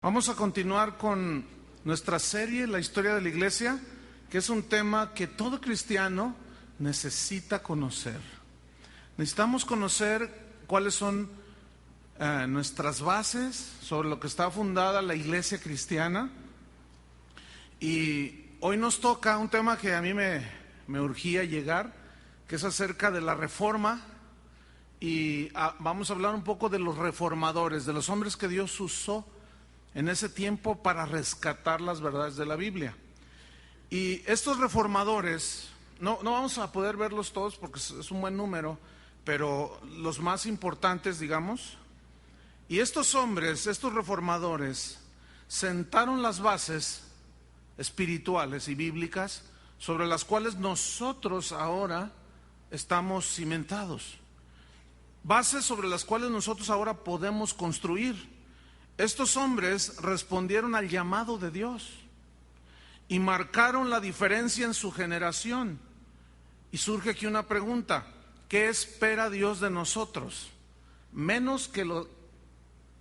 Vamos a continuar con nuestra serie, la historia de la iglesia, que es un tema que todo cristiano necesita conocer. Necesitamos conocer cuáles son nuestras bases sobre lo que está fundada la iglesia cristiana. Y hoy nos toca un tema que a mí me urgía llegar, que es acerca de la reforma. Y vamos a hablar un poco de los reformadores, de los hombres que Dios usó en ese tiempo para rescatar las verdades de la Biblia. Y estos reformadores, no vamos a poder verlos todos porque es un buen número, pero los más importantes, digamos. Y estos hombres, estos reformadores, sentaron las bases espirituales y bíblicas sobre las cuales nosotros ahora estamos cimentados. Bases sobre las cuales nosotros ahora podemos construir. Estos hombres respondieron al llamado de Dios y marcaron la diferencia en su generación. Y surge aquí una pregunta: ¿qué espera Dios de nosotros? ¿Menos que lo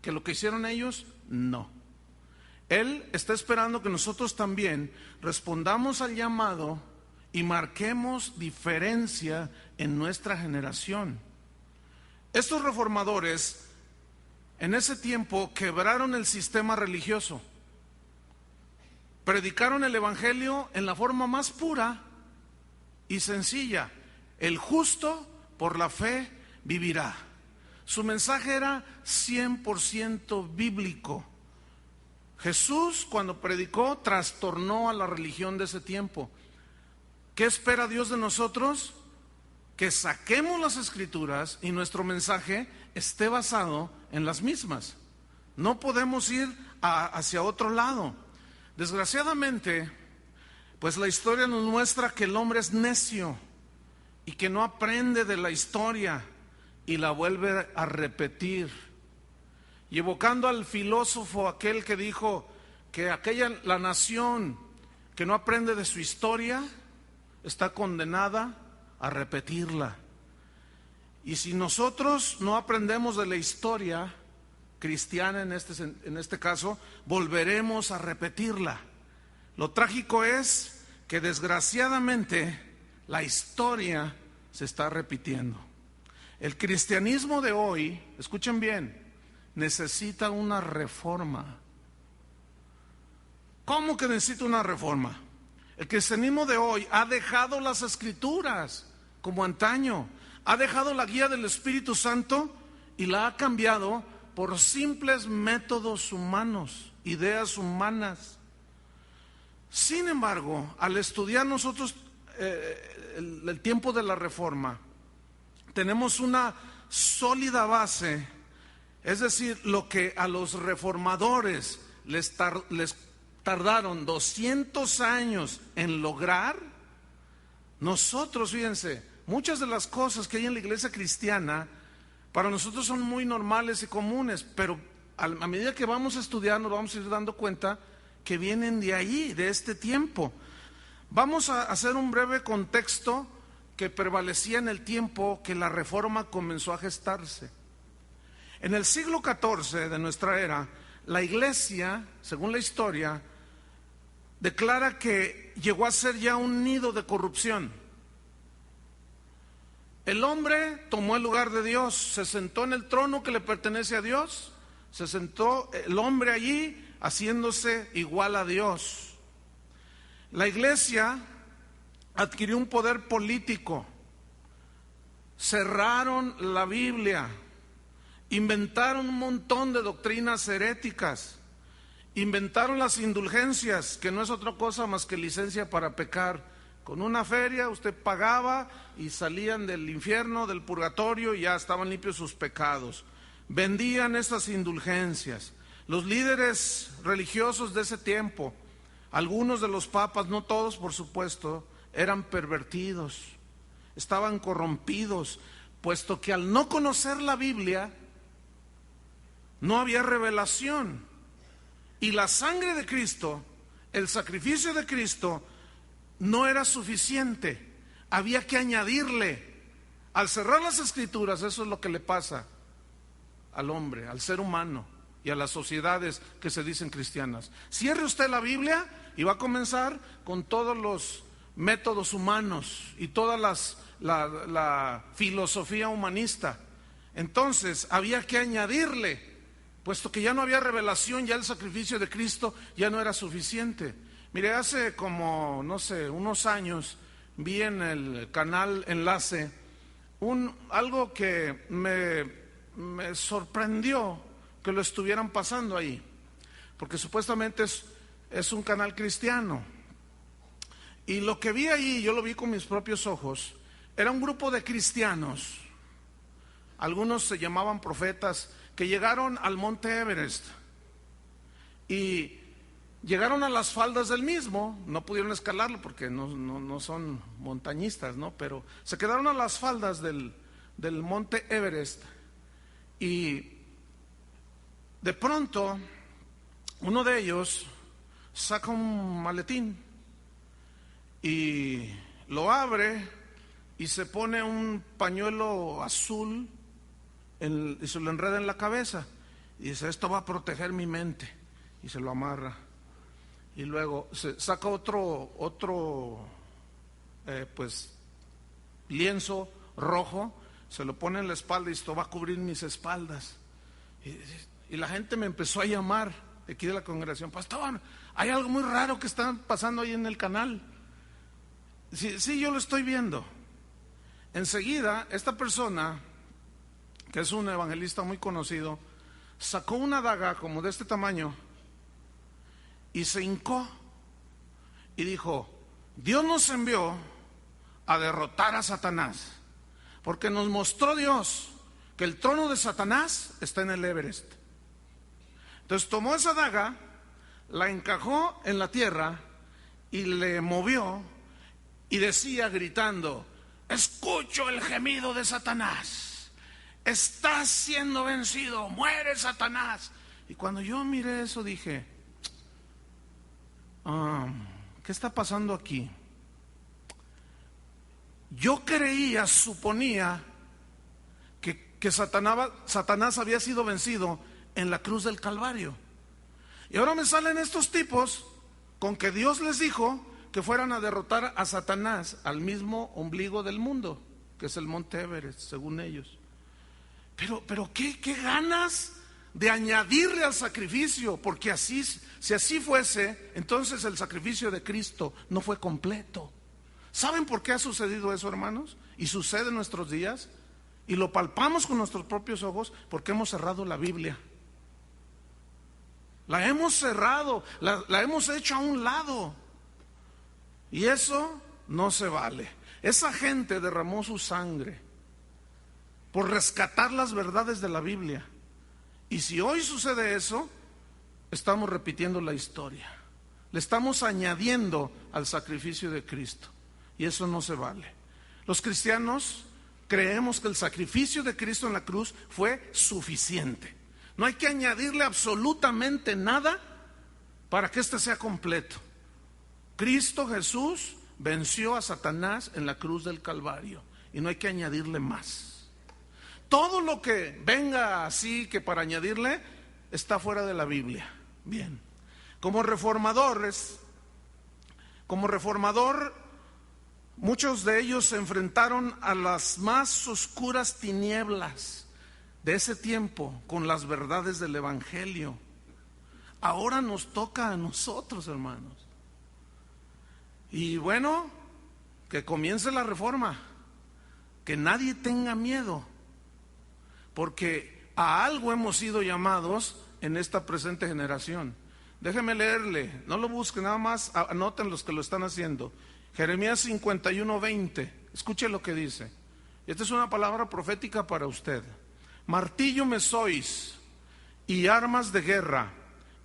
que hicieron ellos? No. Él está esperando que nosotros también respondamos al llamado y marquemos diferencia en nuestra generación. Estos reformadores en ese tiempo quebraron el sistema religioso, predicaron el evangelio en la forma más pura y sencilla: el justo por la fe vivirá. Su mensaje era 100% bíblico. Jesús, cuando predicó, trastornó a la religión de ese tiempo. ¿Qué espera Dios de nosotros? Que saquemos las escrituras y nuestro mensaje esté basado en las mismas. No podemos ir hacia otro lado. Desgraciadamente, pues la historia nos muestra que el hombre es necio y que no aprende de la historia y la vuelve a repetir. Y evocando al filósofo aquel que dijo que la nación que no aprende de su historia está condenada a repetirla. Y si nosotros no aprendemos de la historia cristiana en este caso, volveremos a repetirla. Lo trágico es que desgraciadamente la historia se está repitiendo. El cristianismo de hoy, escuchen bien, necesita una reforma. ¿Cómo que necesita una reforma? El cristianismo de hoy ha dejado las escrituras como antaño, ha dejado la guía del Espíritu Santo y la ha cambiado por simples métodos humanos, ideas humanas. Sin embargo, al estudiar nosotros el tiempo de la reforma, tenemos una sólida base, es decir, lo que a los reformadores les tardaron 200 años en lograr. Nosotros, fíjense, muchas de las cosas que hay en la iglesia cristiana para nosotros son muy normales y comunes, pero a medida que vamos a estudiar nos vamos a ir dando cuenta que vienen de ahí, de este tiempo. Vamos a hacer un breve contexto que prevalecía en el tiempo que la reforma comenzó a gestarse. En el siglo XIV de nuestra era, la iglesia, según la historia, declara que llegó a ser ya un nido de corrupción. El hombre tomó el lugar de Dios, se sentó en el trono que le pertenece a Dios, se sentó el hombre allí haciéndose igual a Dios. La iglesia adquirió un poder político, cerraron la Biblia, inventaron un montón de doctrinas heréticas, inventaron las indulgencias, que no es otra cosa más que licencia para pecar. Con una feria usted pagaba y salían del infierno, del purgatorio, y ya estaban limpios sus pecados. Vendían estas indulgencias. Los líderes religiosos de ese tiempo, algunos de los papas, no todos por supuesto, eran pervertidos, estaban corrompidos, puesto que al no conocer la Biblia no había revelación. Y la sangre de Cristo, el sacrificio de Cristo, no era suficiente, había que añadirle. Al cerrar las escrituras, eso es lo que le pasa al hombre, al ser humano. y a las sociedades que se dicen cristianas. Cierre usted la Biblia y va a comenzar con todos los métodos humanos y toda la filosofía humanista. Entonces había que añadirle, puesto que ya no había revelación, ya el sacrificio de Cristo ya no era suficiente. Mire, hace como, no sé, unos años vi en el canal Enlace algo que me sorprendió que lo estuvieran pasando ahí, porque supuestamente es un canal cristiano. Y lo que vi ahí, yo lo vi con mis propios ojos, era un grupo de cristianos, algunos se llamaban profetas, que llegaron al monte Everest y llegaron a las faldas del mismo. No pudieron escalarlo porque no son montañistas, ¿no? Pero se quedaron a las faldas del monte Everest y de pronto uno de ellos saca un maletín y lo abre y se pone un pañuelo azul y se lo enreda en la cabeza y dice: esto va a proteger mi mente, y se lo amarra. Y luego se saca otro pues lienzo rojo, se lo pone en la espalda y esto va a cubrir mis espaldas. Y la gente me empezó a llamar de aquí de la congregación: pastor, hay algo muy raro que está pasando ahí en el canal. Sí, yo lo estoy viendo. Enseguida, esta persona, que es un evangelista muy conocido, sacó una daga como de este tamaño y se hincó y dijo: Dios nos envió a derrotar a Satanás, porque nos mostró Dios que el trono de Satanás está en el Everest. Entonces tomó esa daga, la encajó en la tierra y le movió y decía gritando: escucho el gemido de Satanás, estás siendo vencido, muere Satanás. Y cuando yo miré eso dije: ¿qué está pasando aquí? Yo suponía que Satanás había sido vencido en la cruz del Calvario. Y ahora me salen estos tipos con que Dios les dijo que fueran a derrotar a Satanás al mismo ombligo del mundo, que es el monte Everest, según ellos. Pero qué ganas de añadirle al sacrificio, porque si así fuese, entonces el sacrificio de Cristo no fue completo. ¿Saben por qué ha sucedido eso, hermanos? Y sucede en nuestros días, y lo palpamos con nuestros propios ojos, porque hemos cerrado la Biblia. La hemos cerrado, la hemos hecho a un lado. Y eso no se vale. Esa gente derramó su sangre por rescatar las verdades de la Biblia. Y si hoy sucede eso, estamos repitiendo la historia. Le estamos añadiendo al sacrificio de Cristo. Y eso no se vale. Los cristianos creemos que el sacrificio de Cristo en la cruz fue suficiente. No hay que añadirle absolutamente nada para que éste sea completo. Cristo Jesús venció a Satanás en la cruz del Calvario y no hay que añadirle más. Todo lo que venga así que para añadirle está fuera de la Biblia. Bien, como reformador, muchos de ellos se enfrentaron a las más oscuras tinieblas de ese tiempo con las verdades del Evangelio. Ahora nos toca a nosotros, hermanos. Y bueno, que comience la reforma, que nadie tenga miedo, porque a algo hemos sido llamados en esta presente generación. Déjeme leerle, no lo busquen, nada más anoten los que lo están haciendo. Jeremías 51:20, escuche lo que dice. Esta es una palabra profética para usted. Martillo me sois y armas de guerra,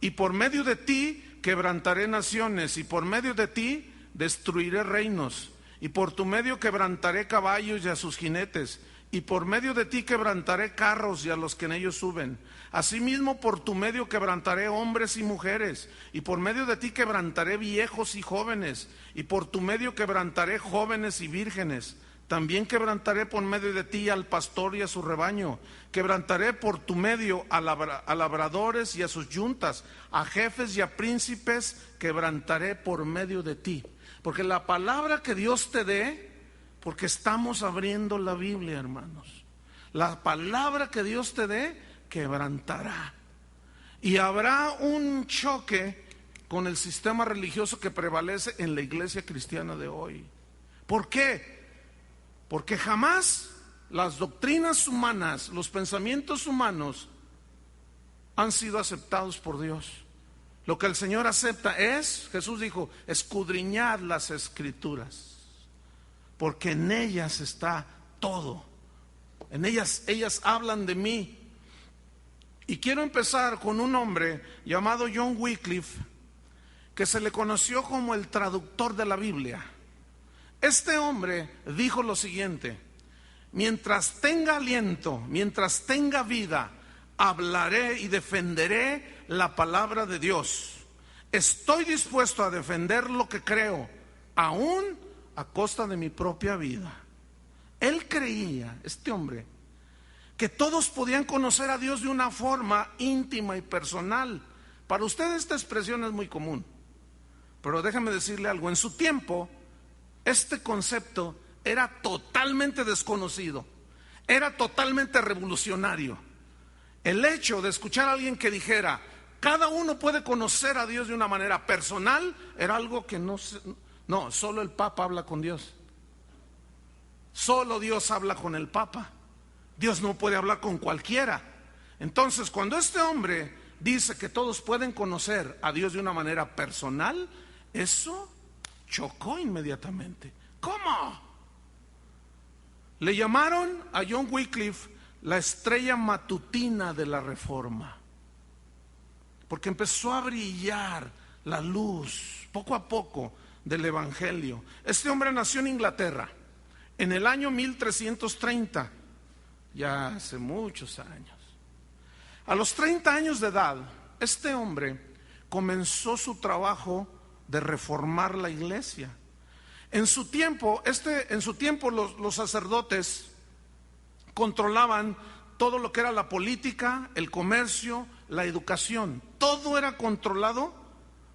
y por medio de ti quebrantaré naciones, y por medio de ti destruiré reinos, y por tu medio quebrantaré caballos y a sus jinetes, y por medio de ti quebrantaré carros y a los que en ellos suben. Asimismo por tu medio quebrantaré hombres y mujeres, y por medio de ti quebrantaré viejos y jóvenes, y por tu medio quebrantaré jóvenes y vírgenes. También quebrantaré por medio de ti al pastor y a su rebaño. Quebrantaré por tu medio a labradores y a sus yuntas, a jefes y a príncipes, quebrantaré por medio de ti. Porque la palabra que Dios te dé, porque estamos abriendo la Biblia, hermanos, la palabra que Dios te dé, quebrantará. Y habrá un choque con el sistema religioso que prevalece en la iglesia cristiana de hoy. ¿Por qué? Porque jamás las doctrinas humanas, los pensamientos humanos han sido aceptados por Dios. Lo que el Señor acepta es, Jesús dijo, escudriñad las Escrituras, porque en ellas está todo. En ellas hablan de mí. Y quiero empezar con un hombre llamado John Wycliffe, que se le conoció como el traductor de la Biblia. Este hombre dijo lo siguiente: mientras tenga aliento, mientras tenga vida, hablaré y defenderé la palabra de Dios. Estoy dispuesto a defender lo que creo, aún a costa de mi propia vida. Él creía, este hombre, que todos podían conocer a Dios de una forma íntima y personal. Para usted esta expresión es muy común, pero déjame decirle algo. En su tiempo, este concepto era totalmente desconocido, era totalmente revolucionario. El hecho de escuchar a alguien que dijera, cada uno puede conocer a Dios de una manera personal, era algo que no, solo el Papa habla con Dios. Solo Dios habla con el Papa. Dios no puede hablar con cualquiera. Entonces, cuando este hombre dice que todos pueden conocer a Dios de una manera personal, eso chocó inmediatamente. ¿Cómo? Le llamaron a John Wycliffe la estrella matutina de la Reforma, porque empezó a brillar la luz poco a poco del Evangelio. Este hombre nació en Inglaterra en el año 1330, ya hace muchos años. A los 30 años de edad, este hombre comenzó su trabajo de reformar la iglesia. En su tiempo, los sacerdotes controlaban todo lo que era la política, el comercio, la educación. Todo era controlado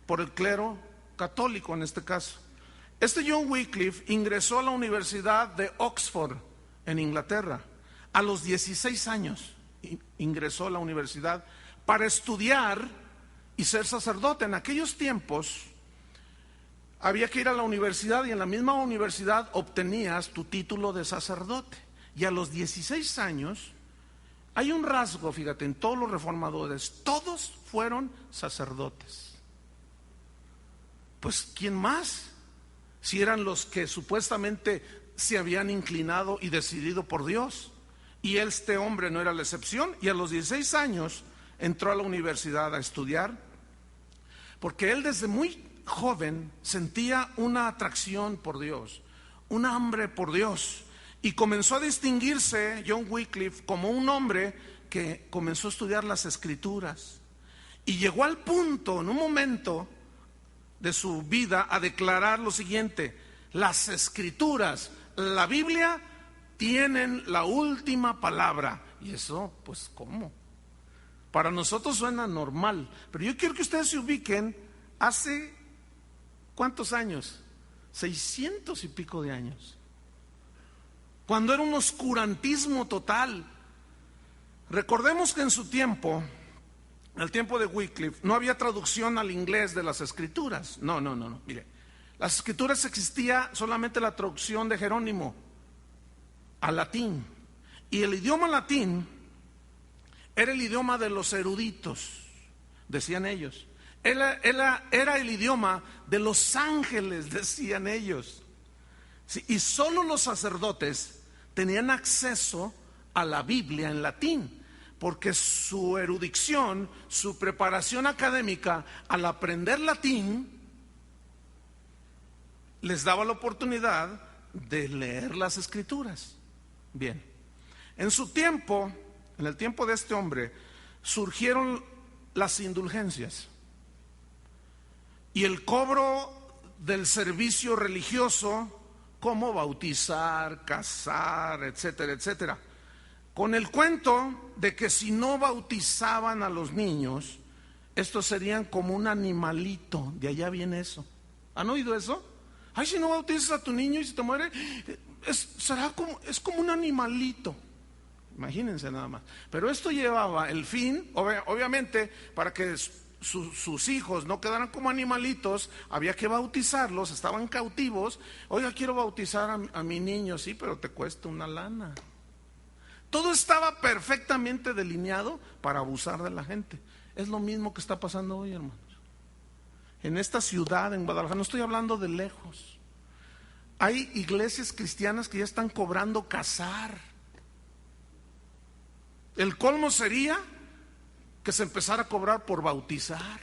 por el clero católico en este caso. Este John Wycliffe ingresó a la Universidad de Oxford en Inglaterra. A los 16 años ingresó a la universidad para estudiar y ser sacerdote. En aquellos tiempos había que ir a la universidad y en la misma universidad obtenías tu título de sacerdote. Y a los 16 años, hay un rasgo, fíjate, en todos los reformadores, todos fueron sacerdotes. Pues, ¿quién más? Si eran los que supuestamente se habían inclinado y decidido por Dios. Y este hombre no era la excepción. Y a los 16 años entró a la universidad a estudiar, porque él desde muy joven sentía una atracción por Dios, un hambre por Dios, y comenzó a distinguirse John Wycliffe como un hombre que comenzó a estudiar las Escrituras, y llegó al punto, en un momento de su vida, a declarar lo siguiente: las Escrituras, la Biblia, tienen la última palabra. Y eso, pues, ¿cómo? Para nosotros suena normal, pero yo quiero que ustedes se ubiquen hace ¿cuántos años? 600 y pico de años, cuando era un oscurantismo total. Recordemos que en su tiempo, en el tiempo de Wycliffe, no había traducción al inglés de las Escrituras. No. Mire, las Escrituras existía solamente la traducción de Jerónimo al latín. Y el idioma latín era el idioma de los eruditos, decían ellos. Era el idioma de los ángeles, decían ellos. Sí, y solo los sacerdotes tenían acceso a la Biblia en latín, porque su erudición, su preparación académica al aprender latín, les daba la oportunidad de leer las Escrituras. Bien, en su tiempo, en el tiempo de este hombre, surgieron las indulgencias. Y el cobro del servicio religioso como bautizar, casar, etcétera, etcétera, con el cuento de que si no bautizaban a los niños, estos serían como un animalito. De allá viene eso. ¿Han oído eso? Ay, si no bautizas a tu niño y se te muere, es como un animalito. Imagínense nada más. Pero esto llevaba el fin, obviamente, para que sus hijos no quedaran como animalitos, había que bautizarlos, estaban cautivos. Oiga, quiero bautizar a mi niño, sí, pero te cuesta una lana. Todo estaba perfectamente delineado para abusar de la gente. Es lo mismo que está pasando hoy, hermanos. En esta ciudad, en Guadalajara, no estoy hablando de lejos. Hay iglesias cristianas que ya están cobrando casar. El colmo sería que se empezara a cobrar por bautizar.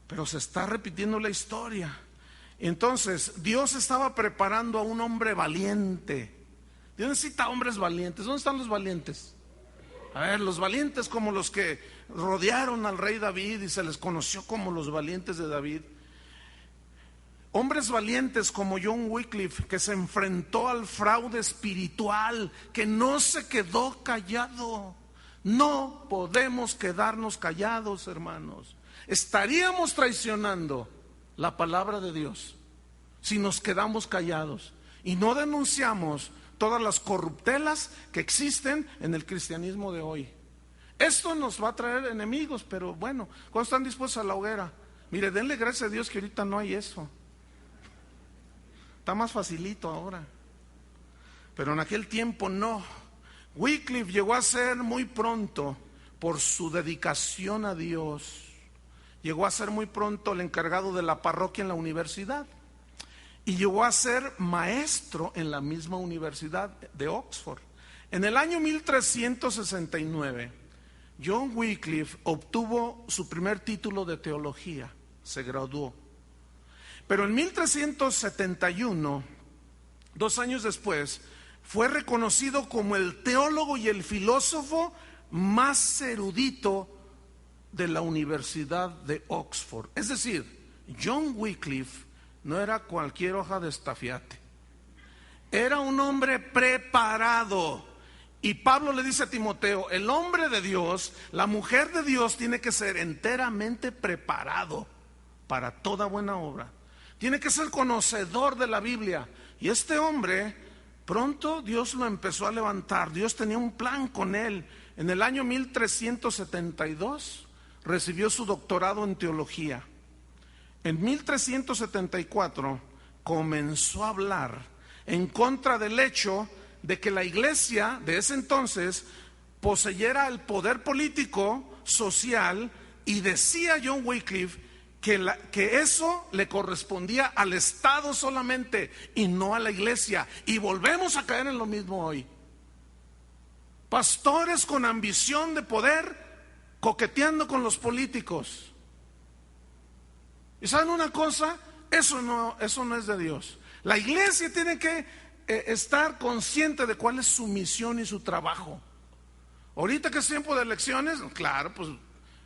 Pero se está repitiendo la historia. Entonces, Dios estaba preparando a un hombre valiente. Dios necesita hombres valientes. ¿Dónde están los valientes? A ver, los valientes como los que rodearon al rey David y se les conoció como los valientes de David. Hombres valientes como John Wycliffe, que se enfrentó al fraude espiritual, que no se quedó callado. No podemos quedarnos callados, hermanos. Estaríamos traicionando la palabra de Dios si nos quedamos callados y no denunciamos todas las corruptelas que existen en el cristianismo de hoy. Esto nos va a traer enemigos, pero bueno, ¿cuándo están dispuestos a la hoguera? Mire, denle gracias a Dios que ahorita no hay eso. Está más facilito ahora. Pero en aquel tiempo no. Wycliffe llegó a ser muy pronto, por su dedicación a Dios, llegó a ser muy pronto el encargado de la parroquia en la universidad. Y llegó a ser maestro en la misma universidad de Oxford. En el año 1369, John Wycliffe obtuvo su primer título de teología, se graduó. Pero en 1371, 2 años después, fue reconocido como el teólogo y el filósofo más erudito de la Universidad de Oxford. Es decir, John Wycliffe no era cualquier hoja de estafiate, era un hombre preparado. Y Pablo le dice a Timoteo, el hombre de Dios, la mujer de Dios tiene que ser enteramente preparado para toda buena obra. Tiene que ser conocedor de la Biblia. Y este hombre, pronto Dios lo empezó a levantar. Dios tenía un plan con él. En el año 1372 recibió su doctorado en teología. En 1374 comenzó a hablar en contra del hecho de que la iglesia de ese entonces poseyera el poder político, social, y decía John Wycliffe que eso le correspondía al Estado solamente y no a la iglesia. Y volvemos a caer en lo mismo hoy. Pastores con ambición de poder coqueteando con los políticos. ¿Y saben una cosa? Eso no es de Dios. La iglesia tiene que estar consciente de cuál es su misión y su trabajo. Ahorita que es tiempo de elecciones, claro, pues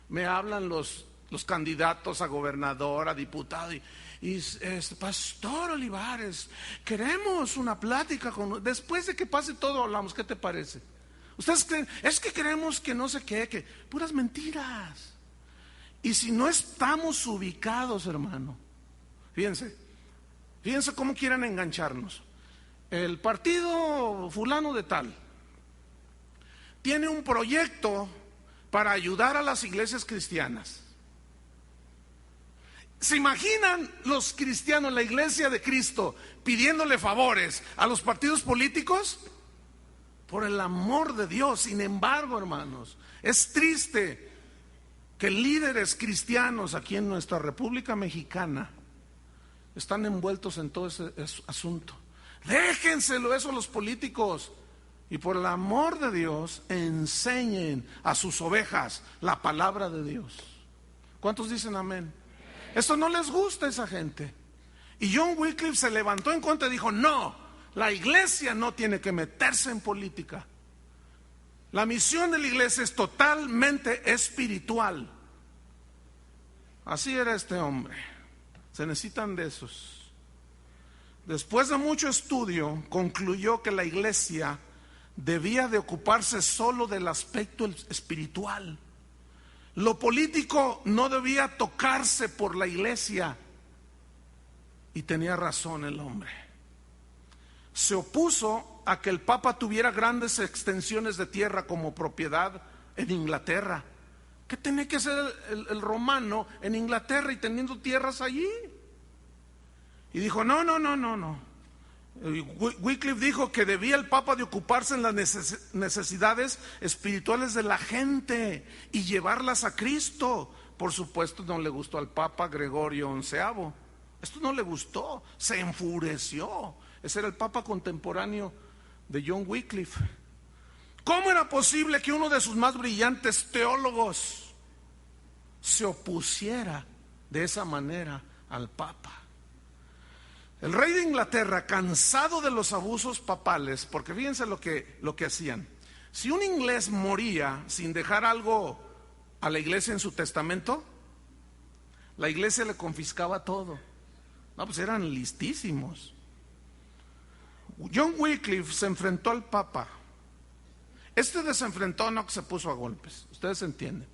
me hablan los candidatos a gobernador, a diputado, y Pastor Olivares, queremos una plática después de que pase todo hablamos. ¿Qué te parece? Ustedes creen, es que queremos que no sé qué, que puras mentiras. Y si no estamos ubicados, hermano, fíjense cómo quieren engancharnos. El partido fulano de tal tiene un proyecto para ayudar a las iglesias cristianas. ¿Se imaginan los cristianos, la iglesia de Cristo, pidiéndole favores a los partidos políticos? Por el amor de Dios. Sin embargo, hermanos, es triste que líderes cristianos aquí en nuestra República Mexicana están envueltos en todo ese asunto. Déjenselo eso a los políticos y por el amor de Dios enseñen a sus ovejas la palabra de Dios. ¿Cuántos dicen amén? Esto no les gusta a esa gente. Y John Wycliffe se levantó en contra y dijo, no, la iglesia no tiene que meterse en política. La misión de la iglesia es totalmente espiritual. Así era este hombre. Se necesitan de esos. después de mucho estudio, concluyó que la iglesia debía de ocuparse solo del aspecto espiritual. Lo político no debía tocarse por la iglesia. Y tenía razón el hombre. Se opuso a que el Papa tuviera grandes extensiones de tierra como propiedad en Inglaterra. ¿Qué tenía que hacer el romano en Inglaterra y teniendo tierras allí? Y dijo, no. Wycliffe dijo que debía el Papa de ocuparse en las necesidades espirituales de la gente y llevarlas a Cristo. Por supuesto no le gustó al Papa Gregorio XI. Esto no le gustó, se enfureció. Ese era el Papa contemporáneo de John Wycliffe. ¿Cómo era posible que uno de sus más brillantes teólogos se opusiera de esa manera al Papa? El rey de Inglaterra, cansado de los abusos papales, porque fíjense lo que hacían. Si un inglés moría sin dejar algo a la iglesia en su testamento, la iglesia le confiscaba todo. No, pues eran listísimos. John Wycliffe se enfrentó al Papa. Este desenfrentó, no que se puso a golpes, ustedes entienden.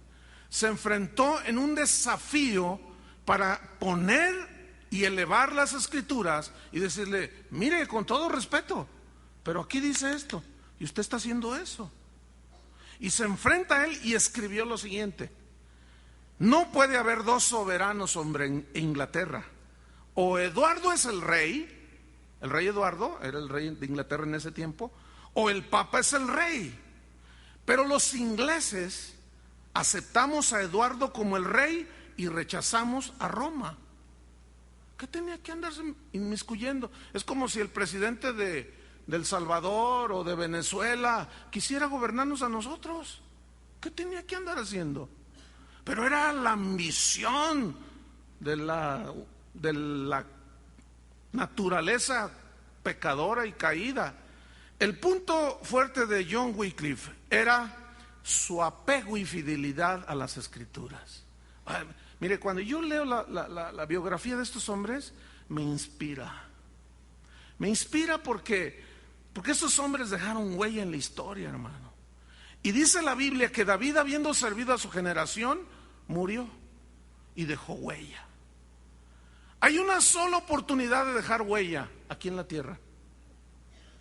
Se enfrentó en un desafío para poner y elevar las escrituras y decirle, mire, con todo respeto, pero aquí dice esto y usted está haciendo eso. Y se enfrenta a él y escribió lo siguiente: no puede haber dos soberanos en Inglaterra. O Eduardo es el rey Eduardo era el rey de Inglaterra en ese tiempo, o el Papa es el rey. Pero los ingleses aceptamos a Eduardo como el rey y rechazamos a Roma. ¿Qué tenía que andarse inmiscuyendo? Es como si el presidente de El Salvador o de Venezuela quisiera gobernarnos a nosotros. ¿Qué tenía que andar haciendo? Pero era la ambición de la naturaleza pecadora y caída. El punto fuerte de John Wycliffe era su apego y fidelidad a las escrituras. Mire, cuando yo leo la biografía de estos hombres, me inspira. Me inspira porque estos hombres dejaron huella en la historia, hermano. Y dice la Biblia que David, habiendo servido a su generación, murió y dejó huella. Hay una sola oportunidad de dejar huella aquí en la tierra.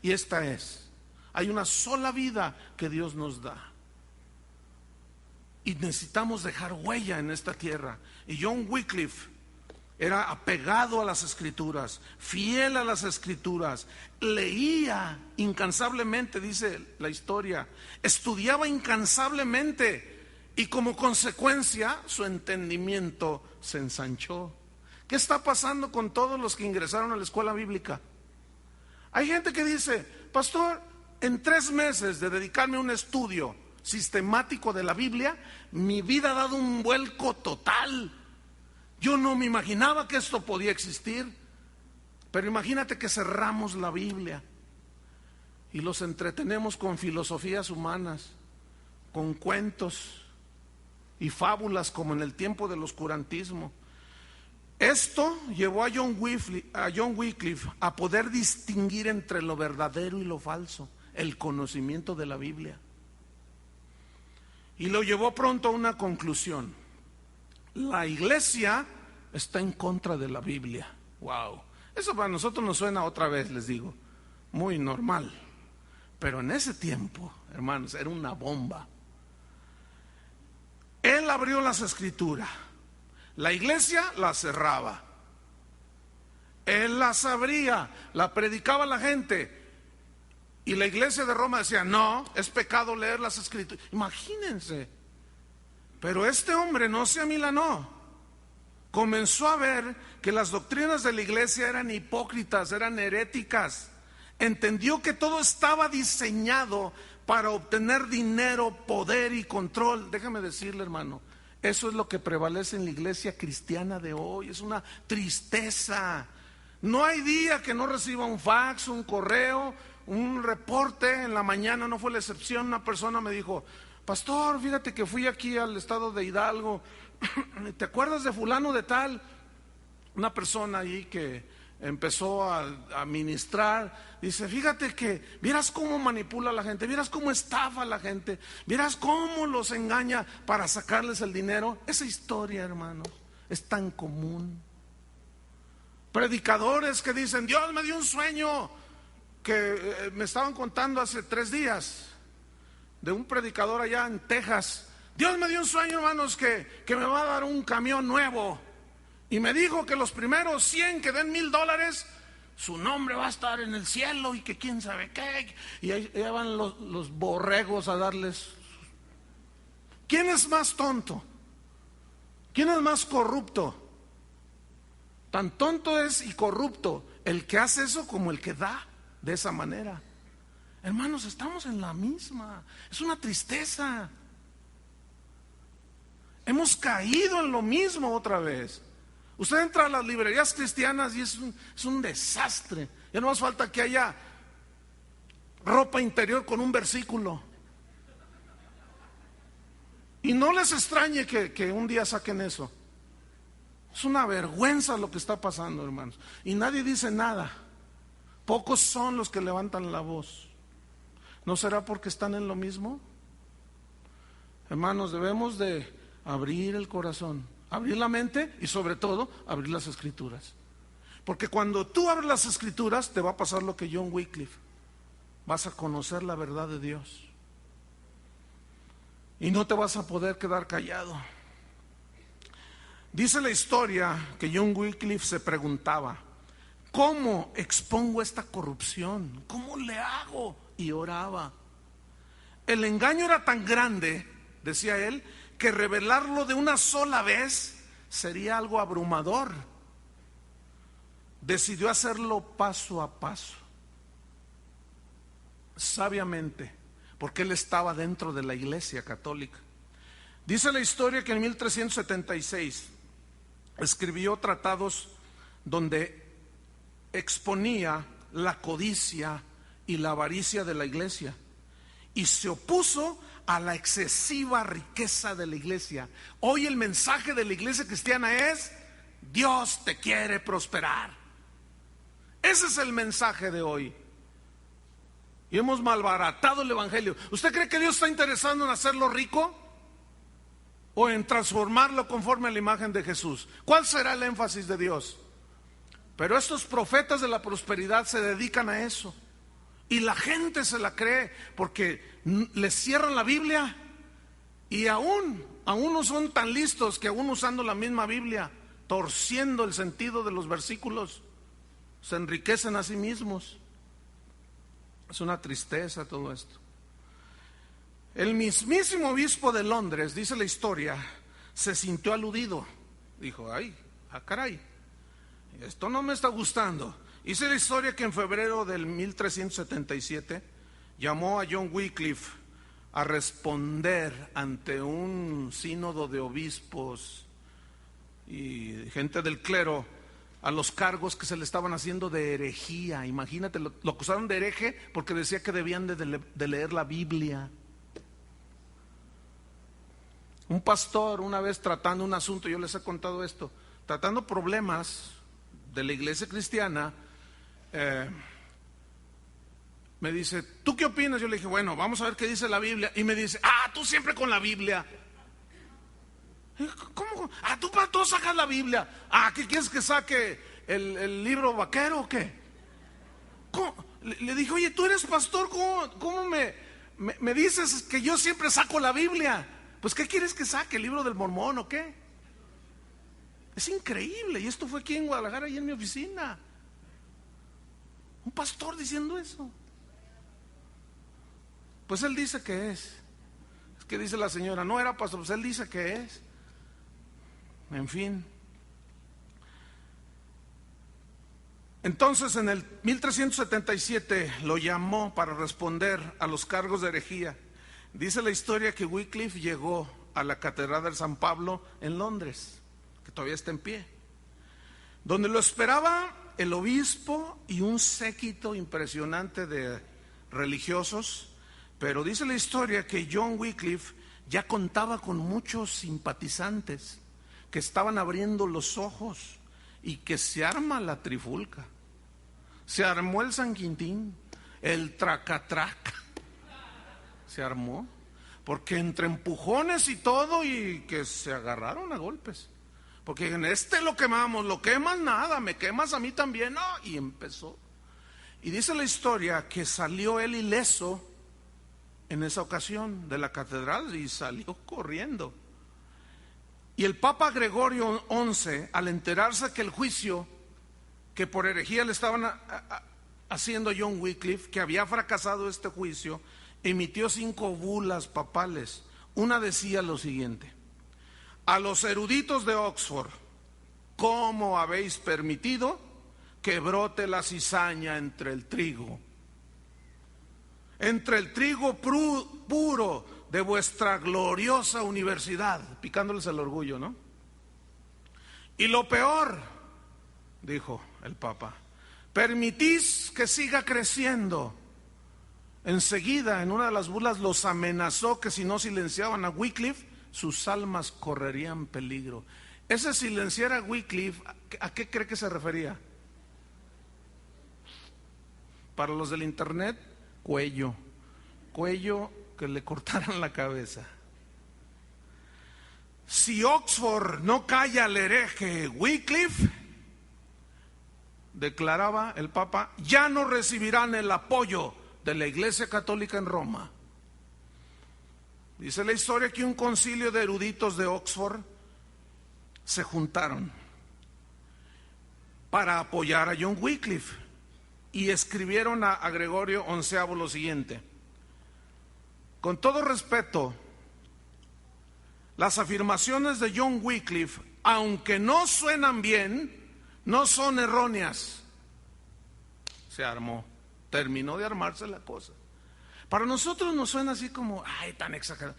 Y esta es: hay una sola vida que Dios nos da. Y necesitamos dejar huella en esta tierra. Y John Wycliffe era apegado a las escrituras, fiel a las escrituras, leía incansablemente, dice la historia, estudiaba incansablemente y como consecuencia su entendimiento se ensanchó. ¿Qué está pasando con todos los que ingresaron a la escuela bíblica? Hay gente que dice, pastor, en 3 meses de dedicarme a un estudio sistemático de la Biblia, mi vida ha dado un vuelco total. Yo no me imaginaba que esto podía existir. Pero imagínate que cerramos la Biblia y los entretenemos con filosofías humanas, con cuentos y fábulas como en el tiempo del oscurantismo. Esto llevó a John Wycliffe a poder distinguir entre lo verdadero y lo falso, el conocimiento de la Biblia. Y lo llevó pronto a una conclusión: la iglesia está en contra de la Biblia. Wow, eso para nosotros nos suena, otra vez les digo, muy normal. Pero en ese tiempo, hermanos, era una bomba. Él abrió las escrituras, la iglesia la cerraba. Él las abría, la predicaba a la gente, y la iglesia de Roma decía, no, es pecado leer las escrituras. Imagínense. Pero este hombre no se amilanó. Comenzó a ver que las doctrinas de la iglesia eran hipócritas, eran heréticas. Entendió que todo estaba diseñado para obtener dinero, poder y control. Déjame decirle, hermano, eso es lo que prevalece en la iglesia cristiana de hoy. Es una tristeza. No hay día que no reciba un fax, un correo, un reporte. En la mañana no fue la excepción. Una persona me dijo, pastor, fíjate que fui aquí al estado de Hidalgo, ¿te acuerdas de fulano de tal? Una persona allí que empezó a ministrar. Dice, fíjate que vieras cómo manipula a la gente, vieras cómo estafa a la gente, vieras cómo los engaña para sacarles el dinero. Esa historia, hermanos, es tan común. Predicadores que dicen, Dios me dio un sueño, que me estaban contando hace 3 días de un predicador allá en Texas. Dios me dio un sueño, hermanos, que me va a dar un camión nuevo, y me dijo que los primeros 100 que den $1,000, su nombre va a estar en el cielo, y que quién sabe qué. Y ahí van los borregos a darles. ¿Quién es más tonto? ¿Quién es más corrupto? Tan tonto es y corrupto el que hace eso como el que da de esa manera. Hermanos, estamos en la misma. Es una tristeza. Hemos caído en lo mismo otra vez. Usted entra a las librerías cristianas y es un desastre. Ya no más falta que haya ropa interior con un versículo. Y no les extrañe que un día saquen eso. Es una vergüenza lo que está pasando, hermanos. Y nadie dice nada. Pocos son los que levantan la voz. ¿No será porque están en lo mismo? Hermanos, debemos de abrir el corazón, abrir la mente y sobre todo abrir las escrituras. Porque cuando tú abres las escrituras te va a pasar lo que John Wycliffe. Vas a conocer la verdad de Dios. Y no te vas a poder quedar callado. Dice la historia que John Wycliffe se preguntaba, ¿cómo expongo esta corrupción? ¿Cómo le hago? Y oraba. El engaño era tan grande, decía él, que revelarlo de una sola vez sería algo abrumador. Decidió hacerlo paso a paso, sabiamente, porque él estaba dentro de la Iglesia católica. Dice la historia que en 1376 escribió tratados donde exponía la codicia y la avaricia de la iglesia y se opuso a la excesiva riqueza de la iglesia. Hoy el mensaje de la iglesia cristiana es: Dios te quiere prosperar. Ese es el mensaje de hoy. Y hemos malbaratado el evangelio. ¿Usted cree que Dios está interesado en hacerlo rico o en transformarlo conforme a la imagen de Jesús? ¿Cuál será el énfasis de Dios? Pero estos profetas de la prosperidad se dedican a eso. Y la gente se la cree porque les cierran la Biblia. Y aún no son tan listos que aún usando la misma Biblia, torciendo el sentido de los versículos, se enriquecen a sí mismos. Es una tristeza todo esto. El mismísimo obispo de Londres, dice la historia, se sintió aludido. Dijo, caray, esto no me está gustando. Dice la historia que en febrero del 1377 llamó a John Wycliffe a responder ante un sínodo de obispos y gente del clero a los cargos que se le estaban haciendo de herejía. Imagínate, lo acusaron de hereje porque decía que debían de leer la Biblia. Un pastor una vez tratando un asunto, yo les he contado esto, tratando problemas de la iglesia cristiana, me dice, ¿tú qué opinas? Yo le dije, bueno, vamos a ver qué dice la Biblia. Y me dice, tú siempre con la Biblia. ¿Cómo? Tú sacas la Biblia. ¿Qué quieres que saque? ¿El libro vaquero o qué? Le dije, oye, tú eres pastor, ¿cómo me dices que yo siempre saco la Biblia? Pues ¿qué quieres que saque? ¿El libro del Mormón o qué? Es increíble. Y esto fue aquí en Guadalajara, ahí en mi oficina. Un pastor diciendo eso. Pues él dice que es. Es que dice la señora, no era pastor, pues él dice que es. En fin. Entonces en el 1377 lo llamó para responder a los cargos de herejía. Dice la historia que Wycliffe llegó a la Catedral de San Pablo en Londres, que todavía está en pie, donde lo esperaba el obispo y un séquito impresionante de religiosos. Pero dice la historia que John Wycliffe ya contaba con muchos simpatizantes que estaban abriendo los ojos y que se arma la trifulca. Se armó el San Quintín, el tracatraca. Se armó, porque entre empujones y todo, y que se agarraron a golpes. Porque en lo quemamos, lo quemas nada, me quemas a mí también, no. Y empezó. Y dice la historia que salió él ileso en esa ocasión de la catedral y salió corriendo. Y el Papa Gregorio XI, al enterarse que el juicio que por herejía le estaban haciendo a John Wycliffe, que había fracasado este juicio, emitió 5 bulas papales. Una decía lo siguiente: a los eruditos de Oxford, ¿cómo habéis permitido que brote la cizaña entre el trigo? Entre el trigo puro de vuestra gloriosa universidad, picándoles el orgullo, ¿no? Y lo peor, dijo el Papa, permitís que siga creciendo. Enseguida, en una de las burlas, los amenazó que si no silenciaban a Wycliffe, sus almas correrían peligro. Ese silenciar a Wycliffe, ¿a qué cree que se refería? Para los del internet, cuello que le cortaran la cabeza. Si Oxford no calla al hereje Wycliffe, declaraba el Papa, ya no recibirán el apoyo de la Iglesia Católica en Roma. Dice la historia que un concilio de eruditos de Oxford se juntaron para apoyar a John Wycliffe y escribieron a Gregorio XI lo siguiente: con todo respeto, las afirmaciones de John Wycliffe, aunque no suenan bien, no son erróneas. Se armó, terminó de armarse la cosa. Para nosotros nos suena así como, ay, tan exagerado.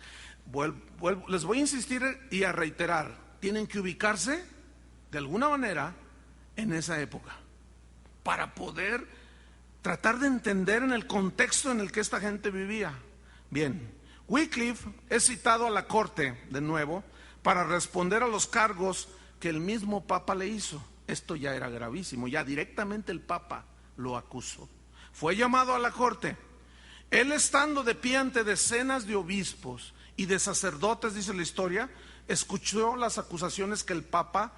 Les voy a insistir y a reiterar, tienen que ubicarse de alguna manera en esa época para poder tratar de entender en el contexto en el que esta gente vivía. Bien, Wycliffe es citado a la corte de nuevo para responder a los cargos que el mismo Papa le hizo. Esto ya era gravísimo, ya directamente el Papa lo acusó. Fue llamado a la corte. Él, estando de pie ante decenas de obispos y de sacerdotes, dice la historia, escuchó las acusaciones que el Papa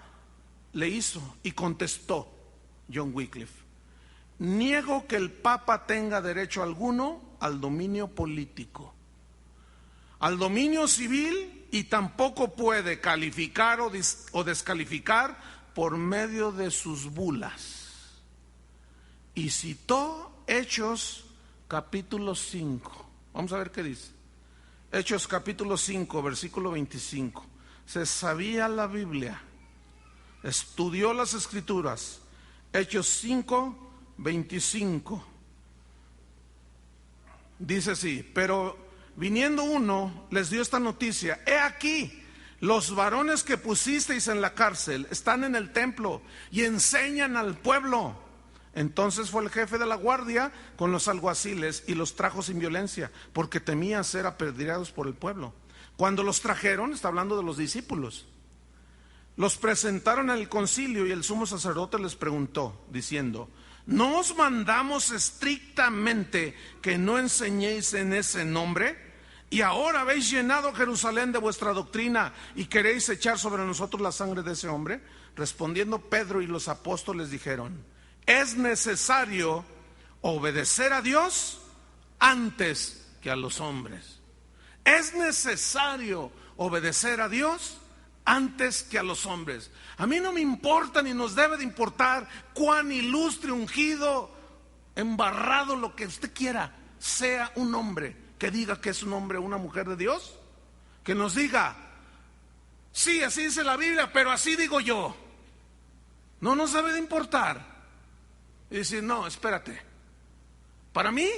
le hizo y contestó John Wycliffe: niego que el Papa tenga derecho alguno al dominio político, al dominio civil, y tampoco puede calificar o descalificar por medio de sus bulas. Y citó Hechos capítulo 5. Vamos a ver qué dice. Hechos capítulo 5, versículo 25. Se sabía la Biblia, estudió las Escrituras. Hechos 5, 25. Dice así: pero viniendo uno, les dio esta noticia: he aquí, los varones que pusisteis en la cárcel están en el templo y enseñan al pueblo. Entonces fue el jefe de la guardia con los alguaciles y los trajo sin violencia, porque temía ser apedreados por el pueblo. Cuando los trajeron, está hablando de los discípulos, los presentaron en el concilio, y el sumo sacerdote les preguntó, diciendo: ¿no os mandamos estrictamente que no enseñéis en ese nombre? Y ahora habéis llenado Jerusalén de vuestra doctrina y queréis echar sobre nosotros la sangre de ese hombre. Respondiendo Pedro y los apóstoles dijeron: es necesario obedecer a Dios antes que a los hombres. Es necesario obedecer a Dios antes que a los hombres. A mí no me importa, ni nos debe de importar cuán ilustre, ungido, embarrado, lo que usted quiera, sea un hombre que diga que es un hombre o una mujer de Dios, que nos diga: sí, así dice la Biblia, pero así digo yo. No nos debe de importar. Y decir: no, espérate, para mí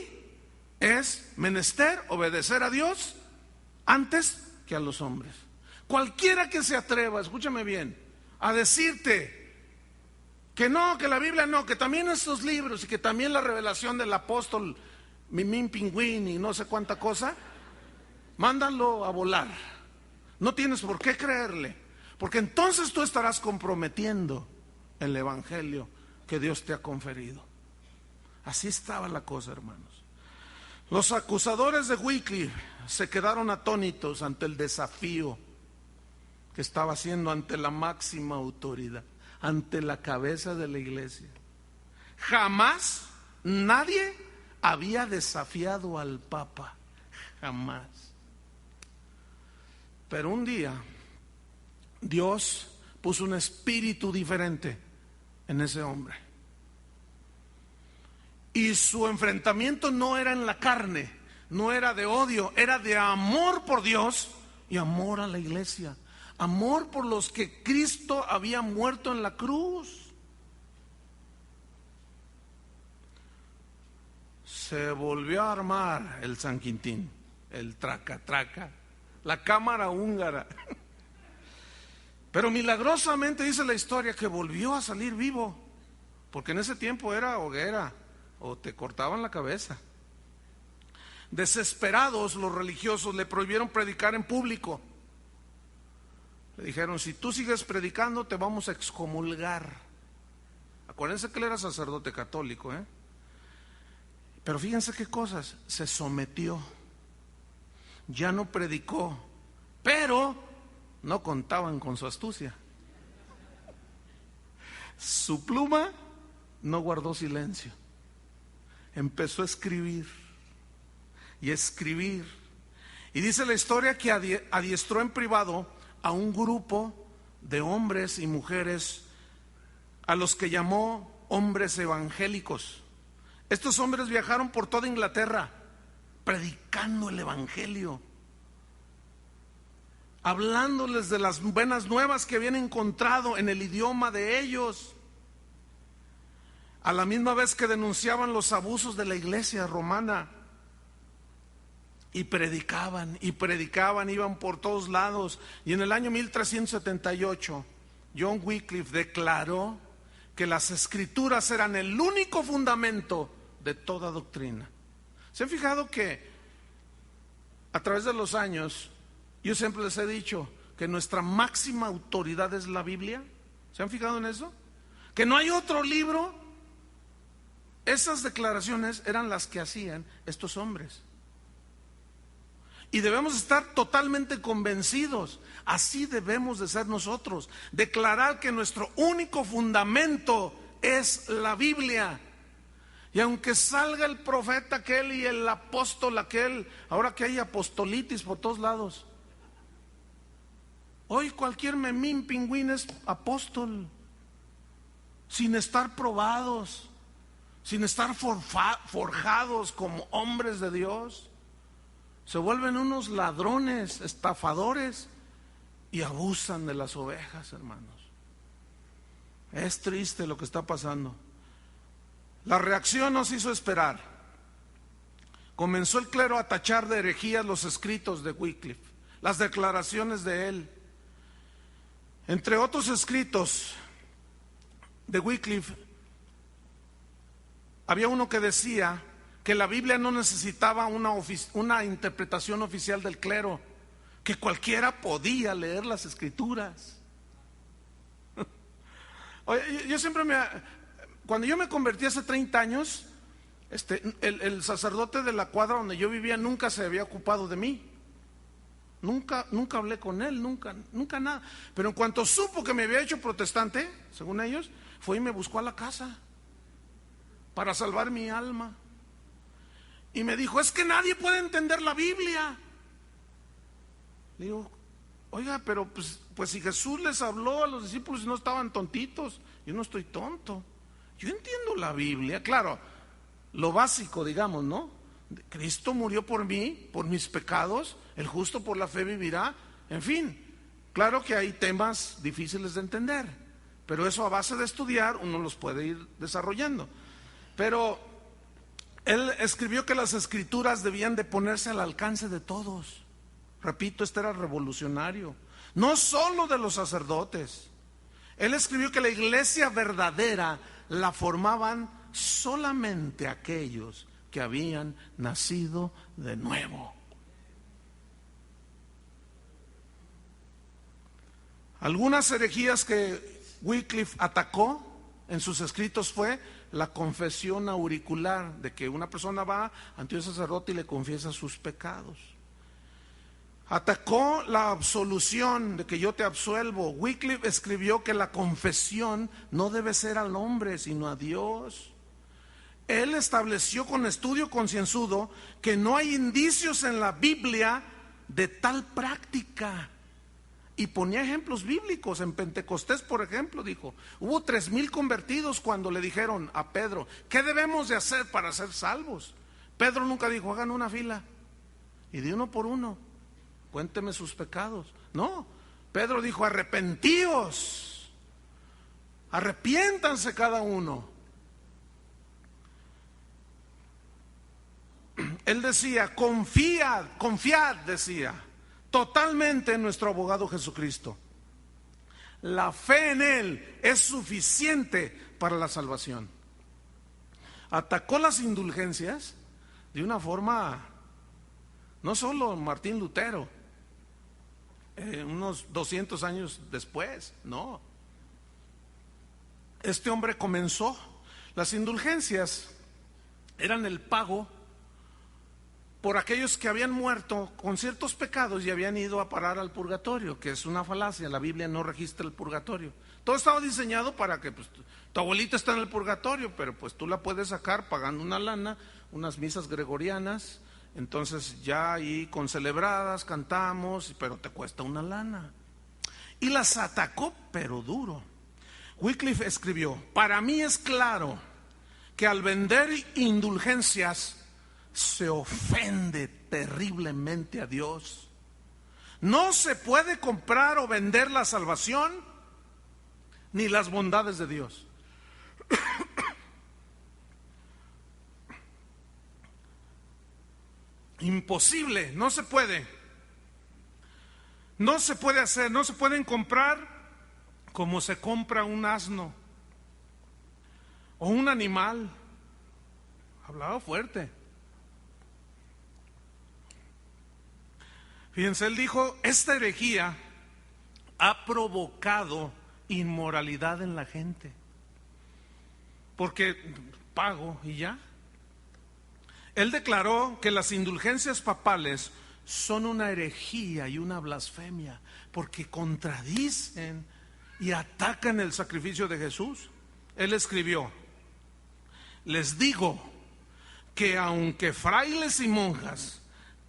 es menester obedecer a Dios antes que a los hombres. Cualquiera que se atreva, escúchame bien, a decirte que no, que la Biblia no, que también estos libros y que también la revelación del apóstol Mimín Pingüín y no sé cuánta cosa, mándalo a volar. No tienes por qué creerle, porque entonces tú estarás comprometiendo el evangelio que Dios te ha conferido. Así estaba la cosa, hermanos. Los acusadores de Wycliffe se quedaron atónitos ante el desafío que estaba haciendo ante la máxima autoridad, ante la cabeza de la iglesia. Jamás nadie había desafiado al Papa, jamás. Pero un día Dios puso un espíritu diferente en ese hombre. Y su enfrentamiento no era en la carne, no era de odio, era de amor por Dios y amor a la iglesia. Amor por los que Cristo había muerto en la cruz. Se volvió a armar el San Quintín, el traca, la cámara húngara. Pero milagrosamente dice la historia que volvió a salir vivo, porque en ese tiempo era hoguera o te cortaban la cabeza. Desesperados, los religiosos le prohibieron predicar en público. Le dijeron: si tú sigues predicando te vamos a excomulgar. Acuérdense que él era sacerdote católico, Pero fíjense qué cosas, se sometió, ya no predicó, pero no contaban con su astucia. Su pluma no guardó silencio, empezó a escribir y escribir. Y dice la historia que adiestró en privado a un grupo de hombres y mujeres a los que llamó hombres evangélicos. Estos hombres viajaron por toda Inglaterra predicando el evangelio, hablándoles de las buenas nuevas que habían encontrado en el idioma de ellos, a la misma vez que denunciaban los abusos de la iglesia romana. Y predicaban, iban por todos lados. Y en el año 1378, John Wycliffe declaró que las escrituras eran el único fundamento de toda doctrina. ¿Se han fijado que a través de los años, yo siempre les he dicho que nuestra máxima autoridad es la Biblia? ¿Se han fijado en eso? Que no hay otro libro. Esas declaraciones eran las que hacían estos hombres. Y debemos estar totalmente convencidos, así debemos de ser nosotros, declarar que nuestro único fundamento es la Biblia. Y aunque salga el profeta aquel y el apóstol aquel, ahora que hay apostolitis por todos lados, hoy cualquier memín pingüín es apóstol, sin estar probados, sin estar forjados como hombres de Dios. Se vuelven unos ladrones, estafadores y abusan de las ovejas, hermanos. Es triste lo que está pasando. La reacción nos hizo esperar. Comenzó el clero a tachar de herejías los escritos de Wycliffe, las declaraciones de él. Entre otros escritos de Wycliffe, había uno que decía que la Biblia no necesitaba una interpretación oficial del clero, que cualquiera podía leer las escrituras. Oye, yo siempre cuando yo me convertí hace 30 años, el sacerdote de la cuadra donde yo vivía nunca se había ocupado de mí. Nunca hablé con él, nunca nada. Pero en cuanto supo que me había hecho protestante, según ellos, fue y me buscó a la casa para salvar mi alma. Y me dijo: es que nadie puede entender la Biblia. Le digo: oiga, pero pues si Jesús les habló a los discípulos y no estaban tontitos, yo no estoy tonto. Yo entiendo la Biblia, claro, lo básico, digamos, ¿no? Cristo murió por mí, por mis pecados, el justo por la fe vivirá. En fin, claro que hay temas difíciles de entender, pero eso a base de estudiar uno los puede ir desarrollando. Pero él escribió que las escrituras debían de ponerse al alcance de todos. Repito, este era revolucionario, no solo de los sacerdotes. Él escribió que la iglesia verdadera la formaban solamente aquellos que habían nacido de nuevo. Algunas herejías que Wycliffe atacó en sus escritos fue la confesión auricular, de que una persona va ante un sacerdote y le confiesa sus pecados. Atacó la absolución, de que yo te absuelvo. Wycliffe escribió que la confesión no debe ser al hombre, sino a Dios. Él estableció con estudio concienzudo que no hay indicios en la Biblia de tal práctica. Y ponía ejemplos bíblicos. En Pentecostés, por ejemplo, dijo, hubo 3,000 convertidos cuando le dijeron a Pedro, ¿qué debemos de hacer para ser salvos? Pedro nunca dijo, hagan una fila y de uno por uno, cuénteme sus pecados. No, Pedro dijo, arrepentíos, arrepiéntanse cada uno. Él decía, confiad, decía, totalmente en nuestro abogado Jesucristo. La fe en Él es suficiente para la salvación. Atacó las indulgencias de una forma, no solo Martín Lutero, unos 200 años después, no. Este hombre comenzó. Las indulgencias eran el pago por aquellos que habían muerto con ciertos pecados y habían ido a parar al purgatorio, que es una falacia. La Biblia no registra el purgatorio. Todo estaba diseñado para que tu abuelita está en el purgatorio, pero pues tú la puedes sacar pagando una lana, unas misas gregorianas, entonces ya ahí concelebradas cantamos, pero te cuesta una lana. Y las atacó, pero duro. Wycliffe escribió, para mí es claro que al vender indulgencias se ofende terriblemente a Dios. No se puede comprar o vender la salvación ni las bondades de Dios. Imposible, no se puede. No se puede hacer, no se pueden comprar como se compra un asno o un animal. Hablaba fuerte. Fíjense, él dijo, esta herejía ha provocado inmoralidad en la gente, porque pago y ya. Él declaró que las indulgencias papales son una herejía y una blasfemia, porque contradicen y atacan el sacrificio de Jesús. Él escribió, les digo que aunque frailes y monjas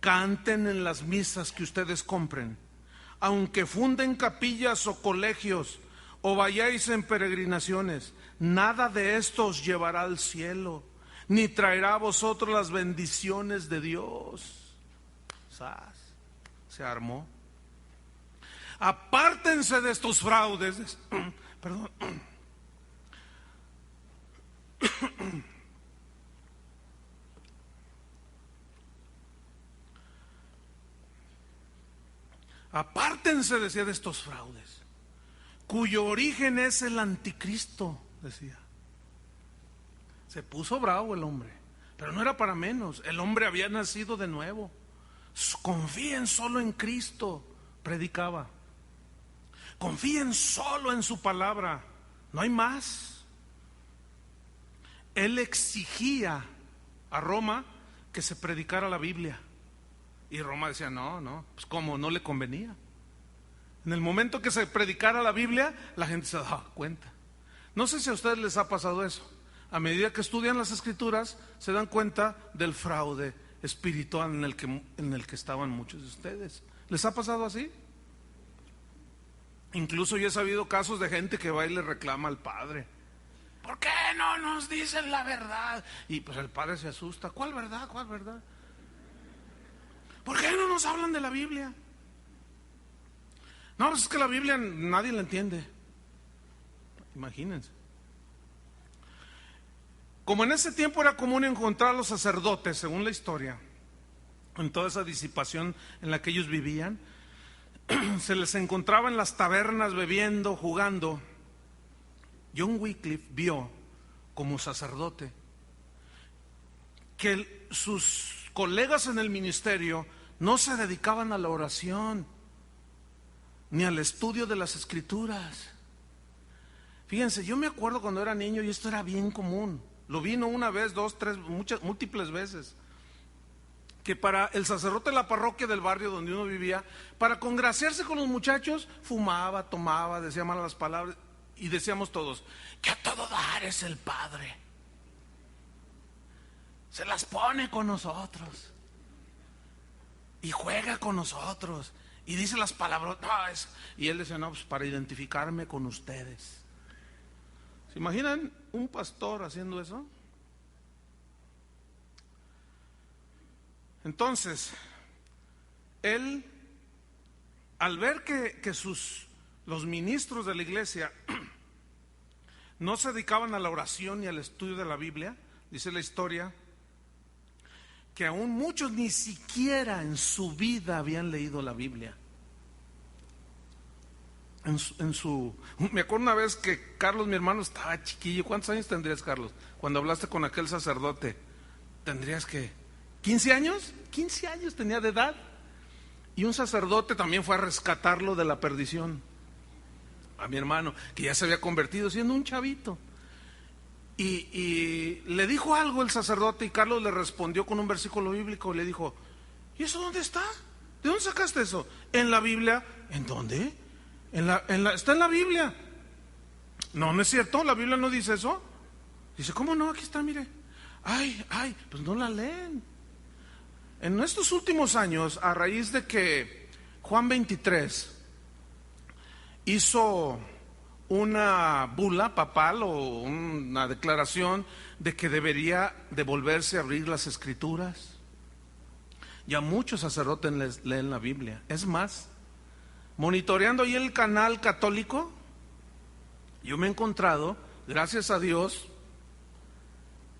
canten en las misas que ustedes compren, aunque funden capillas o colegios o vayáis en peregrinaciones, nada de esto os llevará al cielo, ni traerá a vosotros las bendiciones de Dios. ¡Sas! Se armó. Apártense de estos fraudes. Perdón. Apártense, decía, de estos fraudes, cuyo origen es el anticristo, decía. Se puso bravo el hombre, pero no era para menos. El hombre había nacido de nuevo. Confíen solo en Cristo, predicaba. Confíen solo en su palabra, no hay más. Él exigía a Roma que se predicara la Biblia. Y Roma decía, no, pues ¿cómo? No le convenía. En el momento que se predicara la Biblia, la gente se daba cuenta. No sé si a ustedes les ha pasado eso. A medida que estudian las Escrituras, se dan cuenta del fraude espiritual en el que estaban muchos de ustedes. ¿Les ha pasado así? Incluso yo he sabido casos de gente que va y le reclama al padre, ¿por qué no nos dicen la verdad? Y pues el padre se asusta. ¿Cuál verdad? ¿Cuál verdad? ¿Por qué no nos hablan de la Biblia? No, pues es que la Biblia nadie la entiende. Imagínense. Como en ese tiempo era común encontrar a los sacerdotes, según la historia, en toda esa disipación en la que ellos vivían, se les encontraba en las tabernas bebiendo, jugando. John Wycliffe vio como sacerdote que sus colegas en el ministerio no se dedicaban a la oración ni al estudio de las Escrituras. Fíjense, yo me acuerdo cuando era niño y esto era bien común. Lo vi no una vez, dos, tres, múltiples veces. Que para el sacerdote de la parroquia del barrio donde uno vivía, para congraciarse con los muchachos, fumaba, tomaba, decía malas palabras, y decíamos todos, que a todo dar es el Padre. Se las pone con nosotros. Y juega con nosotros. Y dice las palabras. Y él decía, no, pues para identificarme con ustedes. ¿Se imaginan un pastor haciendo eso? Entonces, él, al ver que los ministros de la iglesia no se dedicaban a la oración ni al estudio de la Biblia, dice la historia, que aún muchos ni siquiera en su vida habían leído la Biblia. Me acuerdo una vez que Carlos, mi hermano, estaba chiquillo. ¿Cuántos años tendrías, Carlos? Cuando hablaste con aquel sacerdote, ¿tendrías que 15 años? 15 años tenía de edad. Y un sacerdote también fue a rescatarlo de la perdición, a mi hermano, que ya se había convertido siendo un chavito. Y le dijo algo el sacerdote y Carlos le respondió con un versículo bíblico y le dijo, ¿y eso dónde está? ¿De dónde sacaste eso? En la Biblia. ¿En dónde? Está en la Biblia. No, no es cierto, la Biblia no dice eso. Dice, ¿cómo no? Aquí está, mire. Ay, pues no la leen. En estos últimos años, a raíz de que Juan 23 hizo una bula papal o una declaración de que debería de volverse a abrir las escrituras, ya muchos sacerdotes leen la Biblia. Es más, monitoreando ahí el canal católico, yo me he encontrado, gracias a Dios,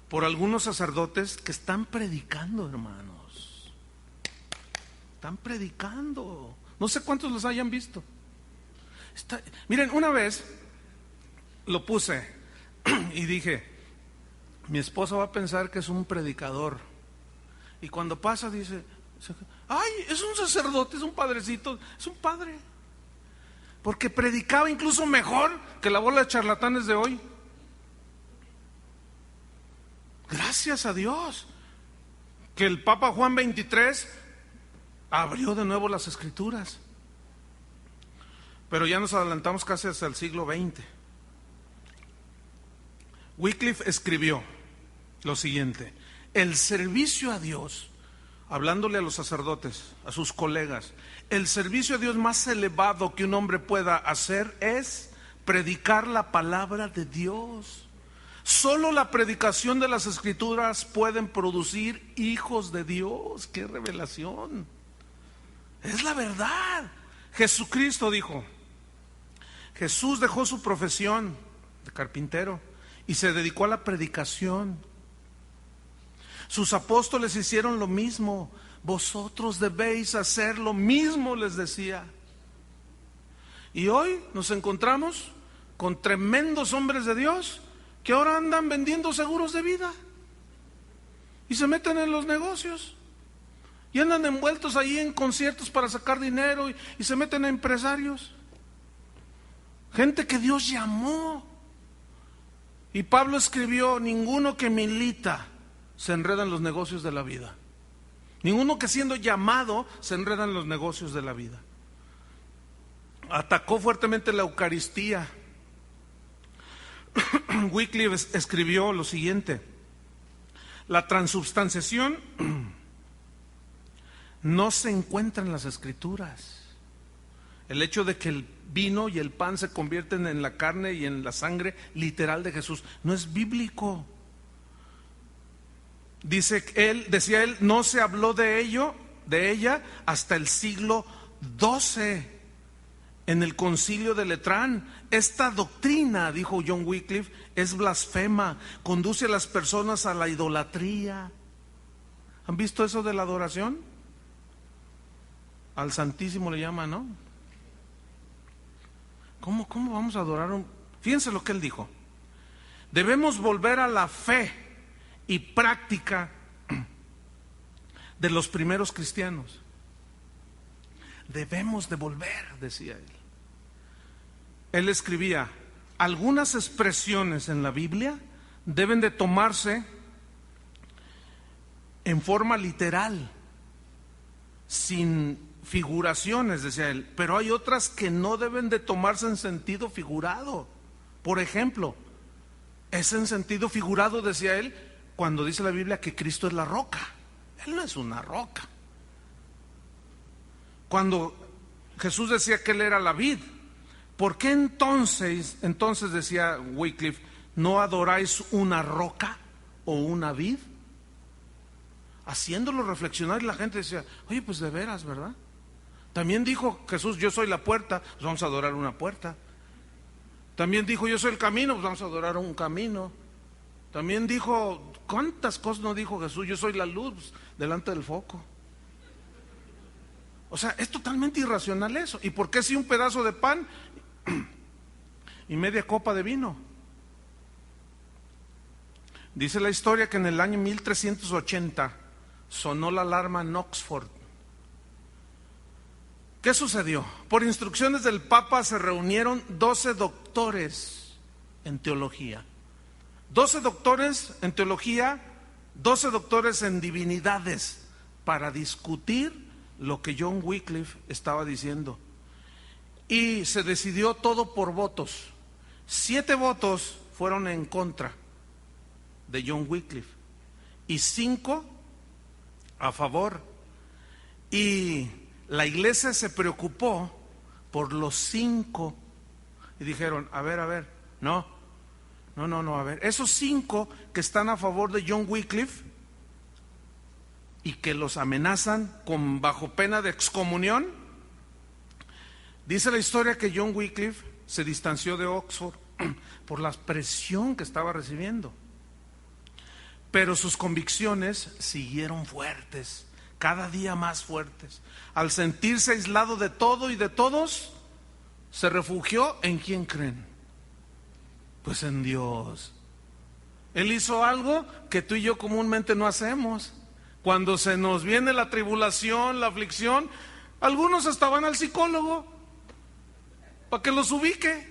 por algunos sacerdotes que están predicando, hermanos. Están predicando. No sé cuántos los hayan visto. Miren, una vez lo puse y dije, mi esposa va a pensar que es un predicador. Y cuando pasa dice, ay, es un sacerdote, es un padrecito, es un padre. Porque predicaba incluso mejor que la bola de charlatanes de hoy. Gracias a Dios que el Papa Juan 23 abrió de nuevo las escrituras. Pero ya nos adelantamos casi hasta el siglo XX. Wycliffe escribió lo siguiente: el servicio a Dios, hablándole a los sacerdotes, a sus colegas, el servicio a Dios más elevado que un hombre pueda hacer es predicar la palabra de Dios. Solo la predicación de las escrituras pueden producir hijos de Dios. ¡Qué revelación! Es la verdad. Jesucristo dijo, Jesús dejó su profesión de carpintero y se dedicó a la predicación. Sus apóstoles hicieron lo mismo. Vosotros debéis hacer lo mismo, les decía. Y hoy nos encontramos con tremendos hombres de Dios que ahora andan vendiendo seguros de vida y se meten en los negocios y andan envueltos ahí en conciertos para sacar dinero y se meten a empresarios. Gente que Dios llamó. Y Pablo escribió, ninguno que milita se enreda en los negocios de la vida. Ninguno que siendo llamado se enreda en los negocios de la vida. Atacó fuertemente la Eucaristía. Wycliffe escribió lo siguiente: la transubstanciación no se encuentra en las escrituras. El hecho de que el vino y el pan se convierten en la carne y en la sangre literal de Jesús no es bíblico. Decía él, no se habló de ella hasta el siglo XII, en el concilio de Letrán. Esta doctrina, dijo John Wycliffe, es blasfema, conduce a las personas a la idolatría. ¿Han visto eso de la adoración? Al Santísimo le llaman, ¿no? ¿Cómo vamos a adorar Fíjense lo que él dijo: debemos volver a la fe y práctica de los primeros cristianos. Debemos de volver, decía él. Él escribía, algunas expresiones en la Biblia deben de tomarse en forma literal, sin figuraciones, decía él, pero hay otras que no deben de tomarse en sentido figurado. Por ejemplo, es en sentido figurado, decía él, cuando dice la Biblia que Cristo es la roca. Él no es una roca. Cuando Jesús decía que él era la vid, ¿por qué entonces decía Wycliffe, no adoráis una roca o una vid? Haciéndolo reflexionar, y la gente decía, oye, pues de veras, ¿verdad? También dijo Jesús, yo soy la puerta, pues vamos a adorar una puerta. También dijo, yo soy el camino, pues vamos a adorar un camino. También dijo, ¿cuántas cosas no dijo Jesús? Yo soy la luz delante del foco. O sea, es totalmente irracional eso. ¿Y por qué si un pedazo de pan y media copa de vino? Dice la historia que en el año 1380 sonó la alarma en Oxford. ¿Qué sucedió? Por instrucciones del Papa se reunieron 12 doctores en teología. 12 doctores en teología, 12 doctores en divinidades, para discutir lo que John Wycliffe estaba diciendo. Y se decidió todo por votos. 7 votos fueron en contra de John Wycliffe y 5 a favor. Y la iglesia se preocupó por los 5 y dijeron, a ver, no, a ver, esos 5 que están a favor de John Wycliffe y que los amenazan con bajo pena de excomunión. Dice la historia que John Wycliffe se distanció de Oxford por la presión que estaba recibiendo, pero sus convicciones siguieron fuertes, cada día más fuertes. Al sentirse aislado de todo y de todos, se refugió ¿en quién creen? Pues en Dios. Él hizo algo que tú y yo comúnmente no hacemos. Cuando se nos viene la tribulación, la aflicción, algunos hasta van al psicólogo para que los ubique.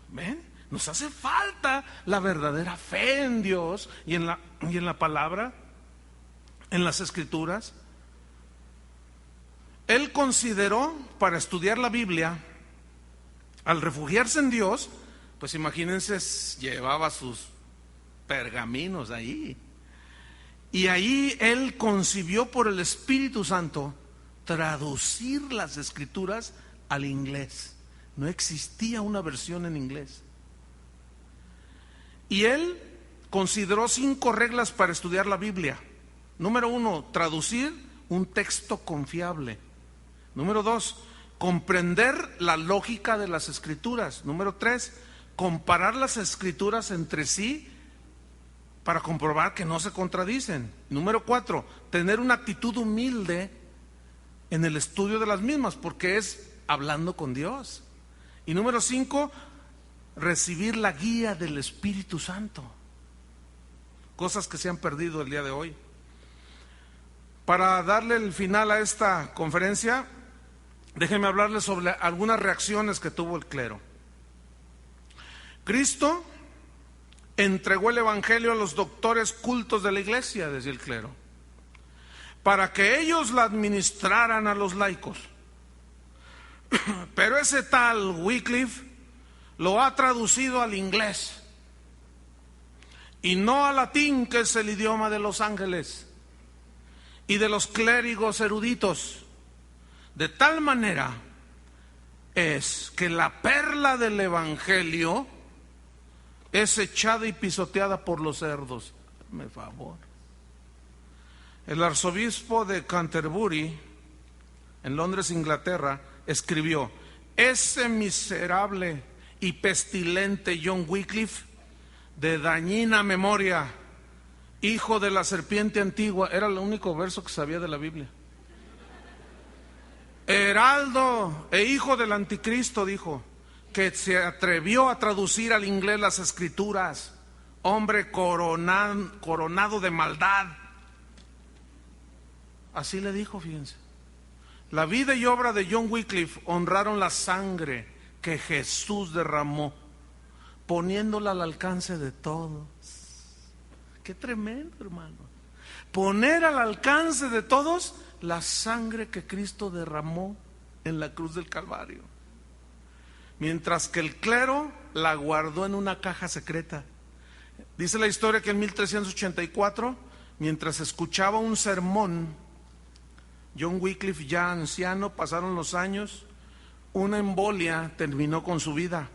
¿Ven? Nos hace falta la verdadera fe en Dios y en la palabra, en las escrituras. Él consideró, para estudiar la Biblia, al refugiarse en Dios, pues imagínense, llevaba sus pergaminos ahí. Y ahí él concibió por el Espíritu Santo traducir las escrituras al inglés. No existía una versión en inglés. Y él consideró 5 reglas para estudiar la Biblia. Número 1, traducir un texto confiable. Número 2, comprender la lógica de las escrituras. Número 3, comparar las escrituras entre sí para comprobar que no se contradicen. Número 4, tener una actitud humilde en el estudio de las mismas, porque es hablando con Dios. Y número 5, recibir la guía del Espíritu Santo. Cosas que se han perdido el día de hoy. Para darle el final a esta conferencia, déjenme hablarles sobre algunas reacciones que tuvo el clero. Cristo entregó el evangelio a los doctores cultos de la iglesia, decía el clero, para que ellos la administraran a los laicos. Pero ese tal Wycliffe lo ha traducido al inglés y no al latín, que es el idioma de los ángeles y de los clérigos eruditos. De tal manera es que la perla del evangelio es echada y pisoteada por los cerdos. Hazme favor. El arzobispo de Canterbury, en Londres, Inglaterra, escribió: ese miserable y pestilente John Wycliffe, de dañina memoria, hijo de la serpiente antigua, era el único verso que sabía de la Biblia. Heraldo e hijo del anticristo, dijo, que se atrevió a traducir al inglés las escrituras, hombre coronado de maldad. Así le dijo, fíjense. La vida y obra de John Wycliffe honraron la sangre que Jesús derramó, poniéndola al alcance de todos. Qué tremendo, hermano. Poner al alcance de todos la sangre que Cristo derramó en la cruz del Calvario. Mientras que el clero la guardó en una caja secreta. Dice la historia que en 1384, mientras escuchaba un sermón, John Wycliffe, ya anciano, pasaron los años, una embolia terminó con su vida.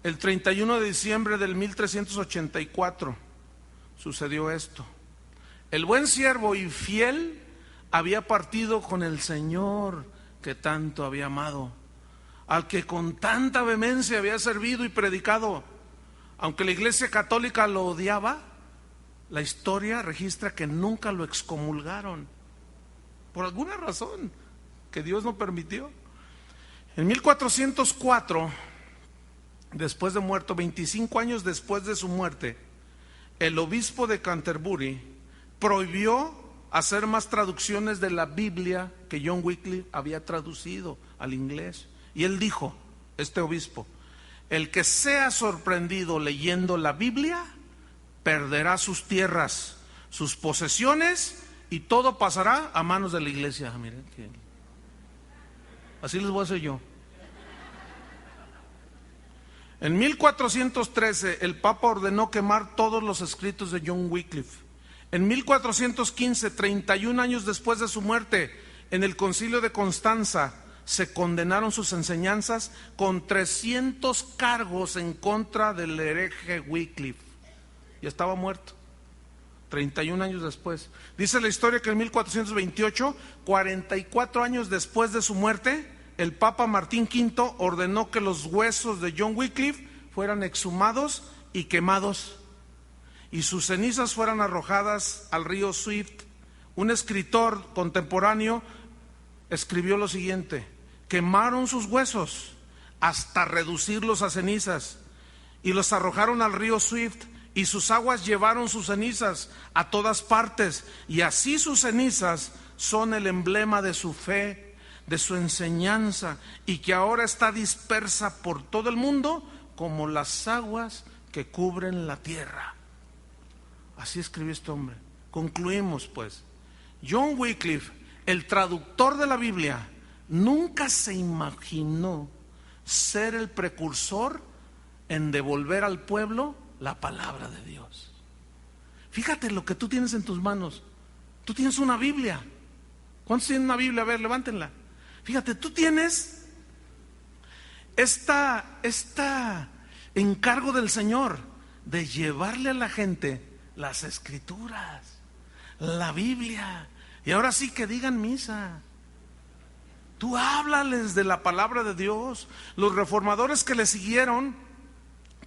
El 31 de diciembre del 1384 sucedió esto. El buen siervo y fiel había partido con el Señor que tanto había amado, al que con tanta vehemencia había servido y predicado. Aunque la Iglesia Católica lo odiaba, la historia registra que nunca lo excomulgaron, por alguna razón que Dios no permitió. En 1404, después de muerto, 25 años después de su muerte, el obispo de Canterbury prohibió hacer más traducciones de la Biblia que John Wycliffe había traducido al inglés. Y él dijo, este obispo: el que sea sorprendido leyendo la Biblia perderá sus tierras, sus posesiones, y todo pasará a manos de la iglesia. Miren, así les voy a hacer yo. En 1413 el Papa ordenó quemar todos los escritos de John Wycliffe. En 1415, 31 años después de su muerte, en el Concilio de Constanza, se condenaron sus enseñanzas con 300 cargos en contra del hereje Wycliffe. Ya estaba muerto, 31 años después. Dice la historia que en 1428, 44 años después de su muerte, el Papa Martín V ordenó que los huesos de John Wycliffe fueran exhumados y quemados, y sus cenizas fueran arrojadas al río Swift. Un escritor contemporáneo escribió lo siguiente: quemaron sus huesos hasta reducirlos a cenizas y los arrojaron al río Swift, y sus aguas llevaron sus cenizas a todas partes, y así sus cenizas son el emblema de su fe, de su enseñanza, y que ahora está dispersa por todo el mundo como las aguas que cubren la tierra. Así escribió este hombre. Concluimos pues, John Wycliffe, el traductor de la Biblia, nunca se imaginó ser el precursor en devolver al pueblo la palabra de Dios. Fíjate lo que tú tienes en tus manos. Tú tienes una Biblia. ¿Cuántos tienen una Biblia? A ver, levántenla. Fíjate, tú tienes esta encargo del Señor de llevarle a la gente las Escrituras, la Biblia. Y ahora sí que digan misa. Tú háblales de la palabra de Dios. Los reformadores que le siguieron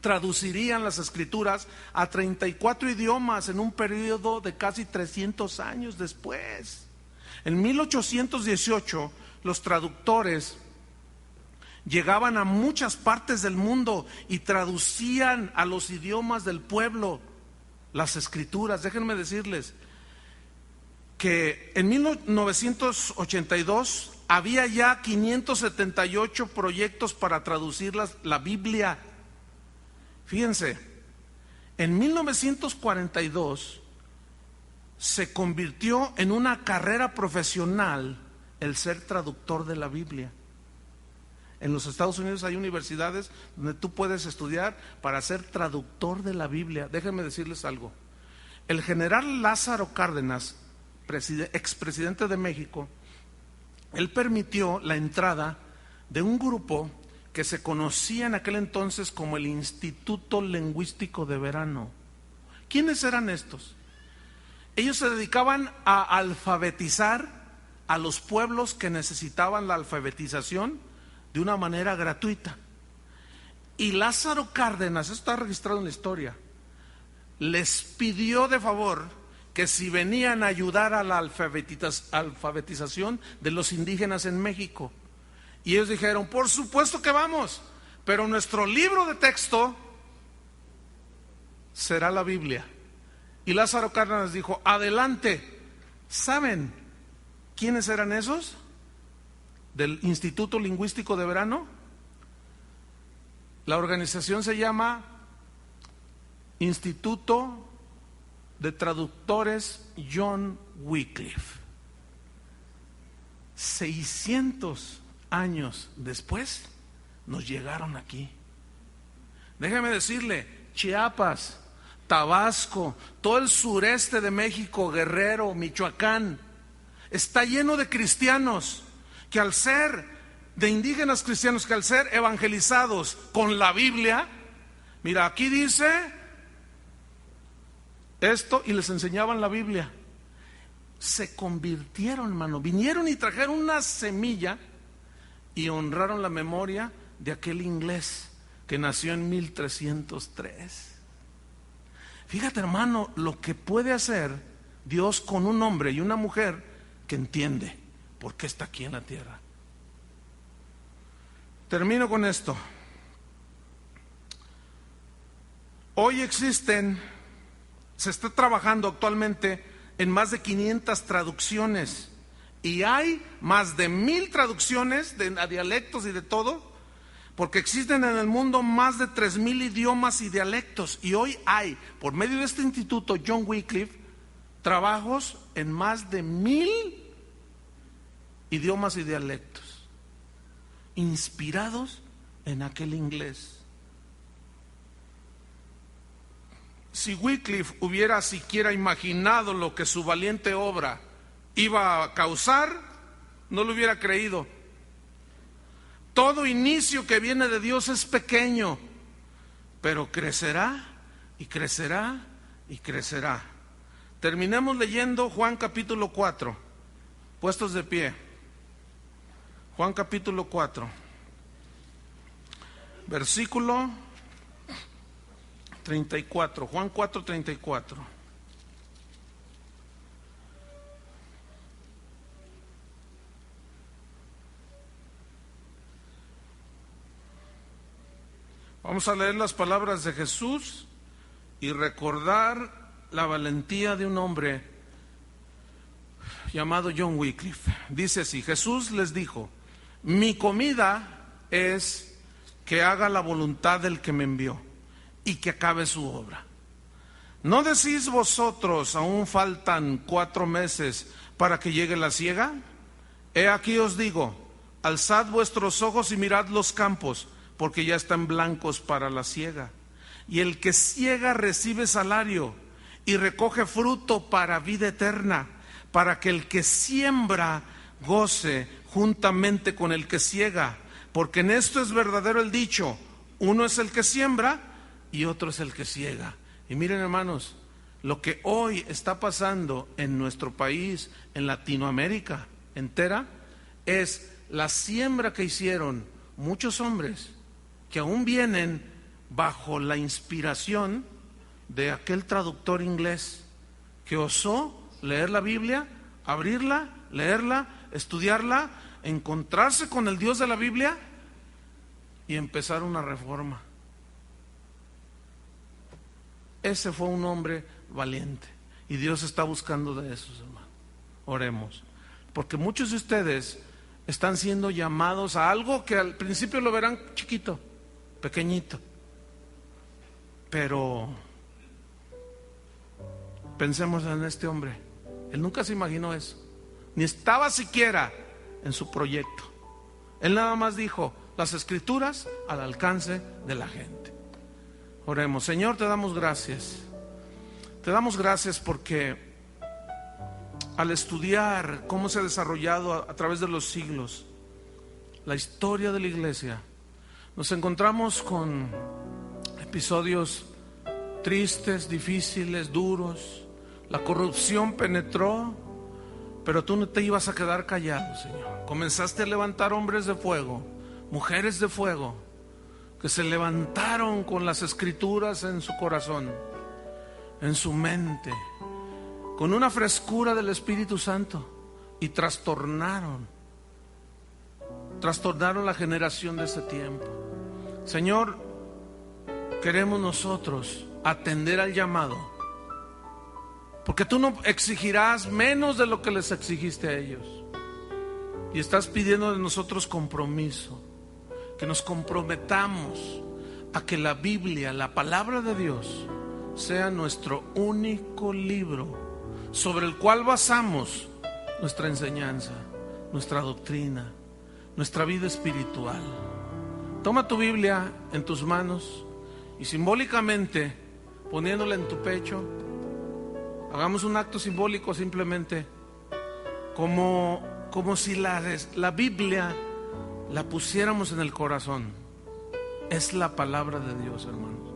traducirían las Escrituras a 34 idiomas en un periodo de casi 300 años después. En 1818, los traductores llegaban a muchas partes del mundo y traducían a los idiomas del pueblo las Escrituras. Déjenme decirles que en 1982 había ya 578 proyectos para traducir la Biblia. Fíjense, en 1942 se convirtió en una carrera profesional el ser traductor de la Biblia. En los Estados Unidos hay universidades donde tú puedes estudiar para ser traductor de la Biblia. Déjenme decirles algo. El general Lázaro Cárdenas, expresidente de México, él permitió la entrada de un grupo que se conocía en aquel entonces como el Instituto Lingüístico de Verano. ¿Quiénes eran estos? Ellos se dedicaban a alfabetizar a los pueblos que necesitaban la alfabetización de una manera gratuita. Y Lázaro Cárdenas, esto está registrado en la historia, les pidió de favor que si venían a ayudar a la alfabetización de los indígenas en México. Y ellos dijeron, por supuesto que vamos, pero nuestro libro de texto será la Biblia. Y Lázaro Cárdenas dijo, adelante. ¿Saben quiénes eran esos? Del Instituto Lingüístico de Verano. La organización se llama Instituto de Traductores John Wycliffe. 600 años después nos llegaron aquí. Déjeme decirle, Chiapas, Tabasco, todo el sureste de México, Guerrero, Michoacán, está lleno de cristianos que al ser, de indígenas cristianos, que al ser evangelizados con la Biblia, mira, aquí dice esto, y les enseñaban la Biblia. Se convirtieron, hermano, vinieron y trajeron una semilla y honraron la memoria de aquel inglés que nació en 1303. Fíjate, hermano, lo que puede hacer Dios con un hombre y una mujer que entiende por qué está aquí en la tierra. Termino con esto. Hoy se está trabajando actualmente en más de 500 traducciones y hay más de 1000 traducciones a dialectos y de todo, porque existen en el mundo más de 3000 idiomas y dialectos, y hoy hay, por medio de este instituto John Wycliffe, trabajos en más de 1000 idiomas y dialectos, inspirados en aquel inglés. Si Wycliffe hubiera siquiera imaginado lo que su valiente obra iba a causar, no lo hubiera creído. Todo inicio que viene de Dios es pequeño, pero crecerá y crecerá y crecerá. Terminemos leyendo Juan capítulo 4, puestos de pie. Juan capítulo 4, versículo 34, Juan 4, 34. Vamos a leer las palabras de Jesús y recordar la valentía de un hombre llamado John Wycliffe. Dice así: Jesús les dijo: mi comida es que haga la voluntad del que me envió y que acabe su obra. ¿No decís vosotros, aún faltan 4 meses para que llegue la siega? He aquí os digo, alzad vuestros ojos y mirad los campos, porque ya están blancos para la siega. Y el que siega recibe salario y recoge fruto para vida eterna, para que el que siembra goce juntamente con el que siega. Porque en esto es verdadero el dicho: uno es el que siembra y otro es el que siega. Y miren, hermanos, lo que hoy está pasando en nuestro país, en Latinoamérica entera, es la siembra que hicieron muchos hombres que aún vienen bajo la inspiración de aquel traductor inglés que osó leer la Biblia, abrirla, leerla, estudiarla, encontrarse con el Dios de la Biblia y empezar una reforma. Ese fue un hombre valiente y Dios está buscando de esos, hermanos. Oremos, porque muchos de ustedes están siendo llamados a algo que al principio lo verán chiquito, pequeñito, pero pensemos en este hombre. Él nunca se imaginó eso, ni estaba siquiera en su proyecto. Él nada más dijo: las escrituras al alcance de la gente. Oremos. Señor, te damos gracias. Te damos gracias porque al estudiar cómo se ha desarrollado a través de los siglos la historia de la iglesia, nos encontramos con episodios tristes, difíciles, duros. La corrupción penetró, pero tú no te ibas a quedar callado, Señor. Comenzaste a levantar hombres de fuego, mujeres de fuego, que se levantaron con las escrituras en su corazón, en su mente, con una frescura del Espíritu Santo, y trastornaron la generación de ese tiempo. Señor, queremos nosotros atender al llamado, porque tú no exigirás menos de lo que les exigiste a ellos, y estás pidiendo de nosotros compromiso, que nos comprometamos a que la Biblia, la palabra de Dios, sea nuestro único libro sobre el cual basamos nuestra enseñanza, nuestra doctrina, nuestra vida espiritual. Toma tu Biblia en tus manos y simbólicamente, poniéndola en tu pecho, hagamos un acto simbólico simplemente, como si la Biblia la pusiéramos en el corazón. Es la palabra de Dios, hermanos.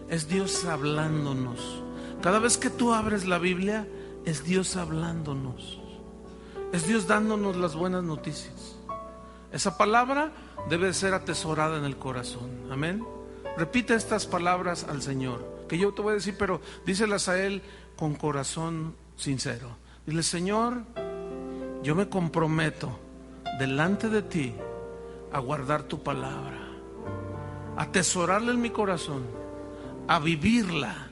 Es Dios hablándonos. Cada vez que tú abres la Biblia, es Dios hablándonos. Es Dios dándonos las buenas noticias. Esa palabra debe ser atesorada en el corazón. Amén. Repite estas palabras al Señor, que yo te voy a decir, pero díselas a Él con corazón sincero. Dile: Señor, yo me comprometo delante de ti a guardar tu palabra, a atesorarla en mi corazón, a vivirla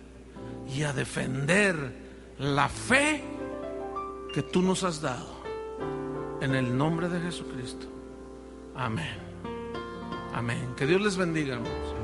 y a defender la fe que tú nos has dado. En el nombre de Jesucristo. Amén. Amén. Que Dios les bendiga, hermanos.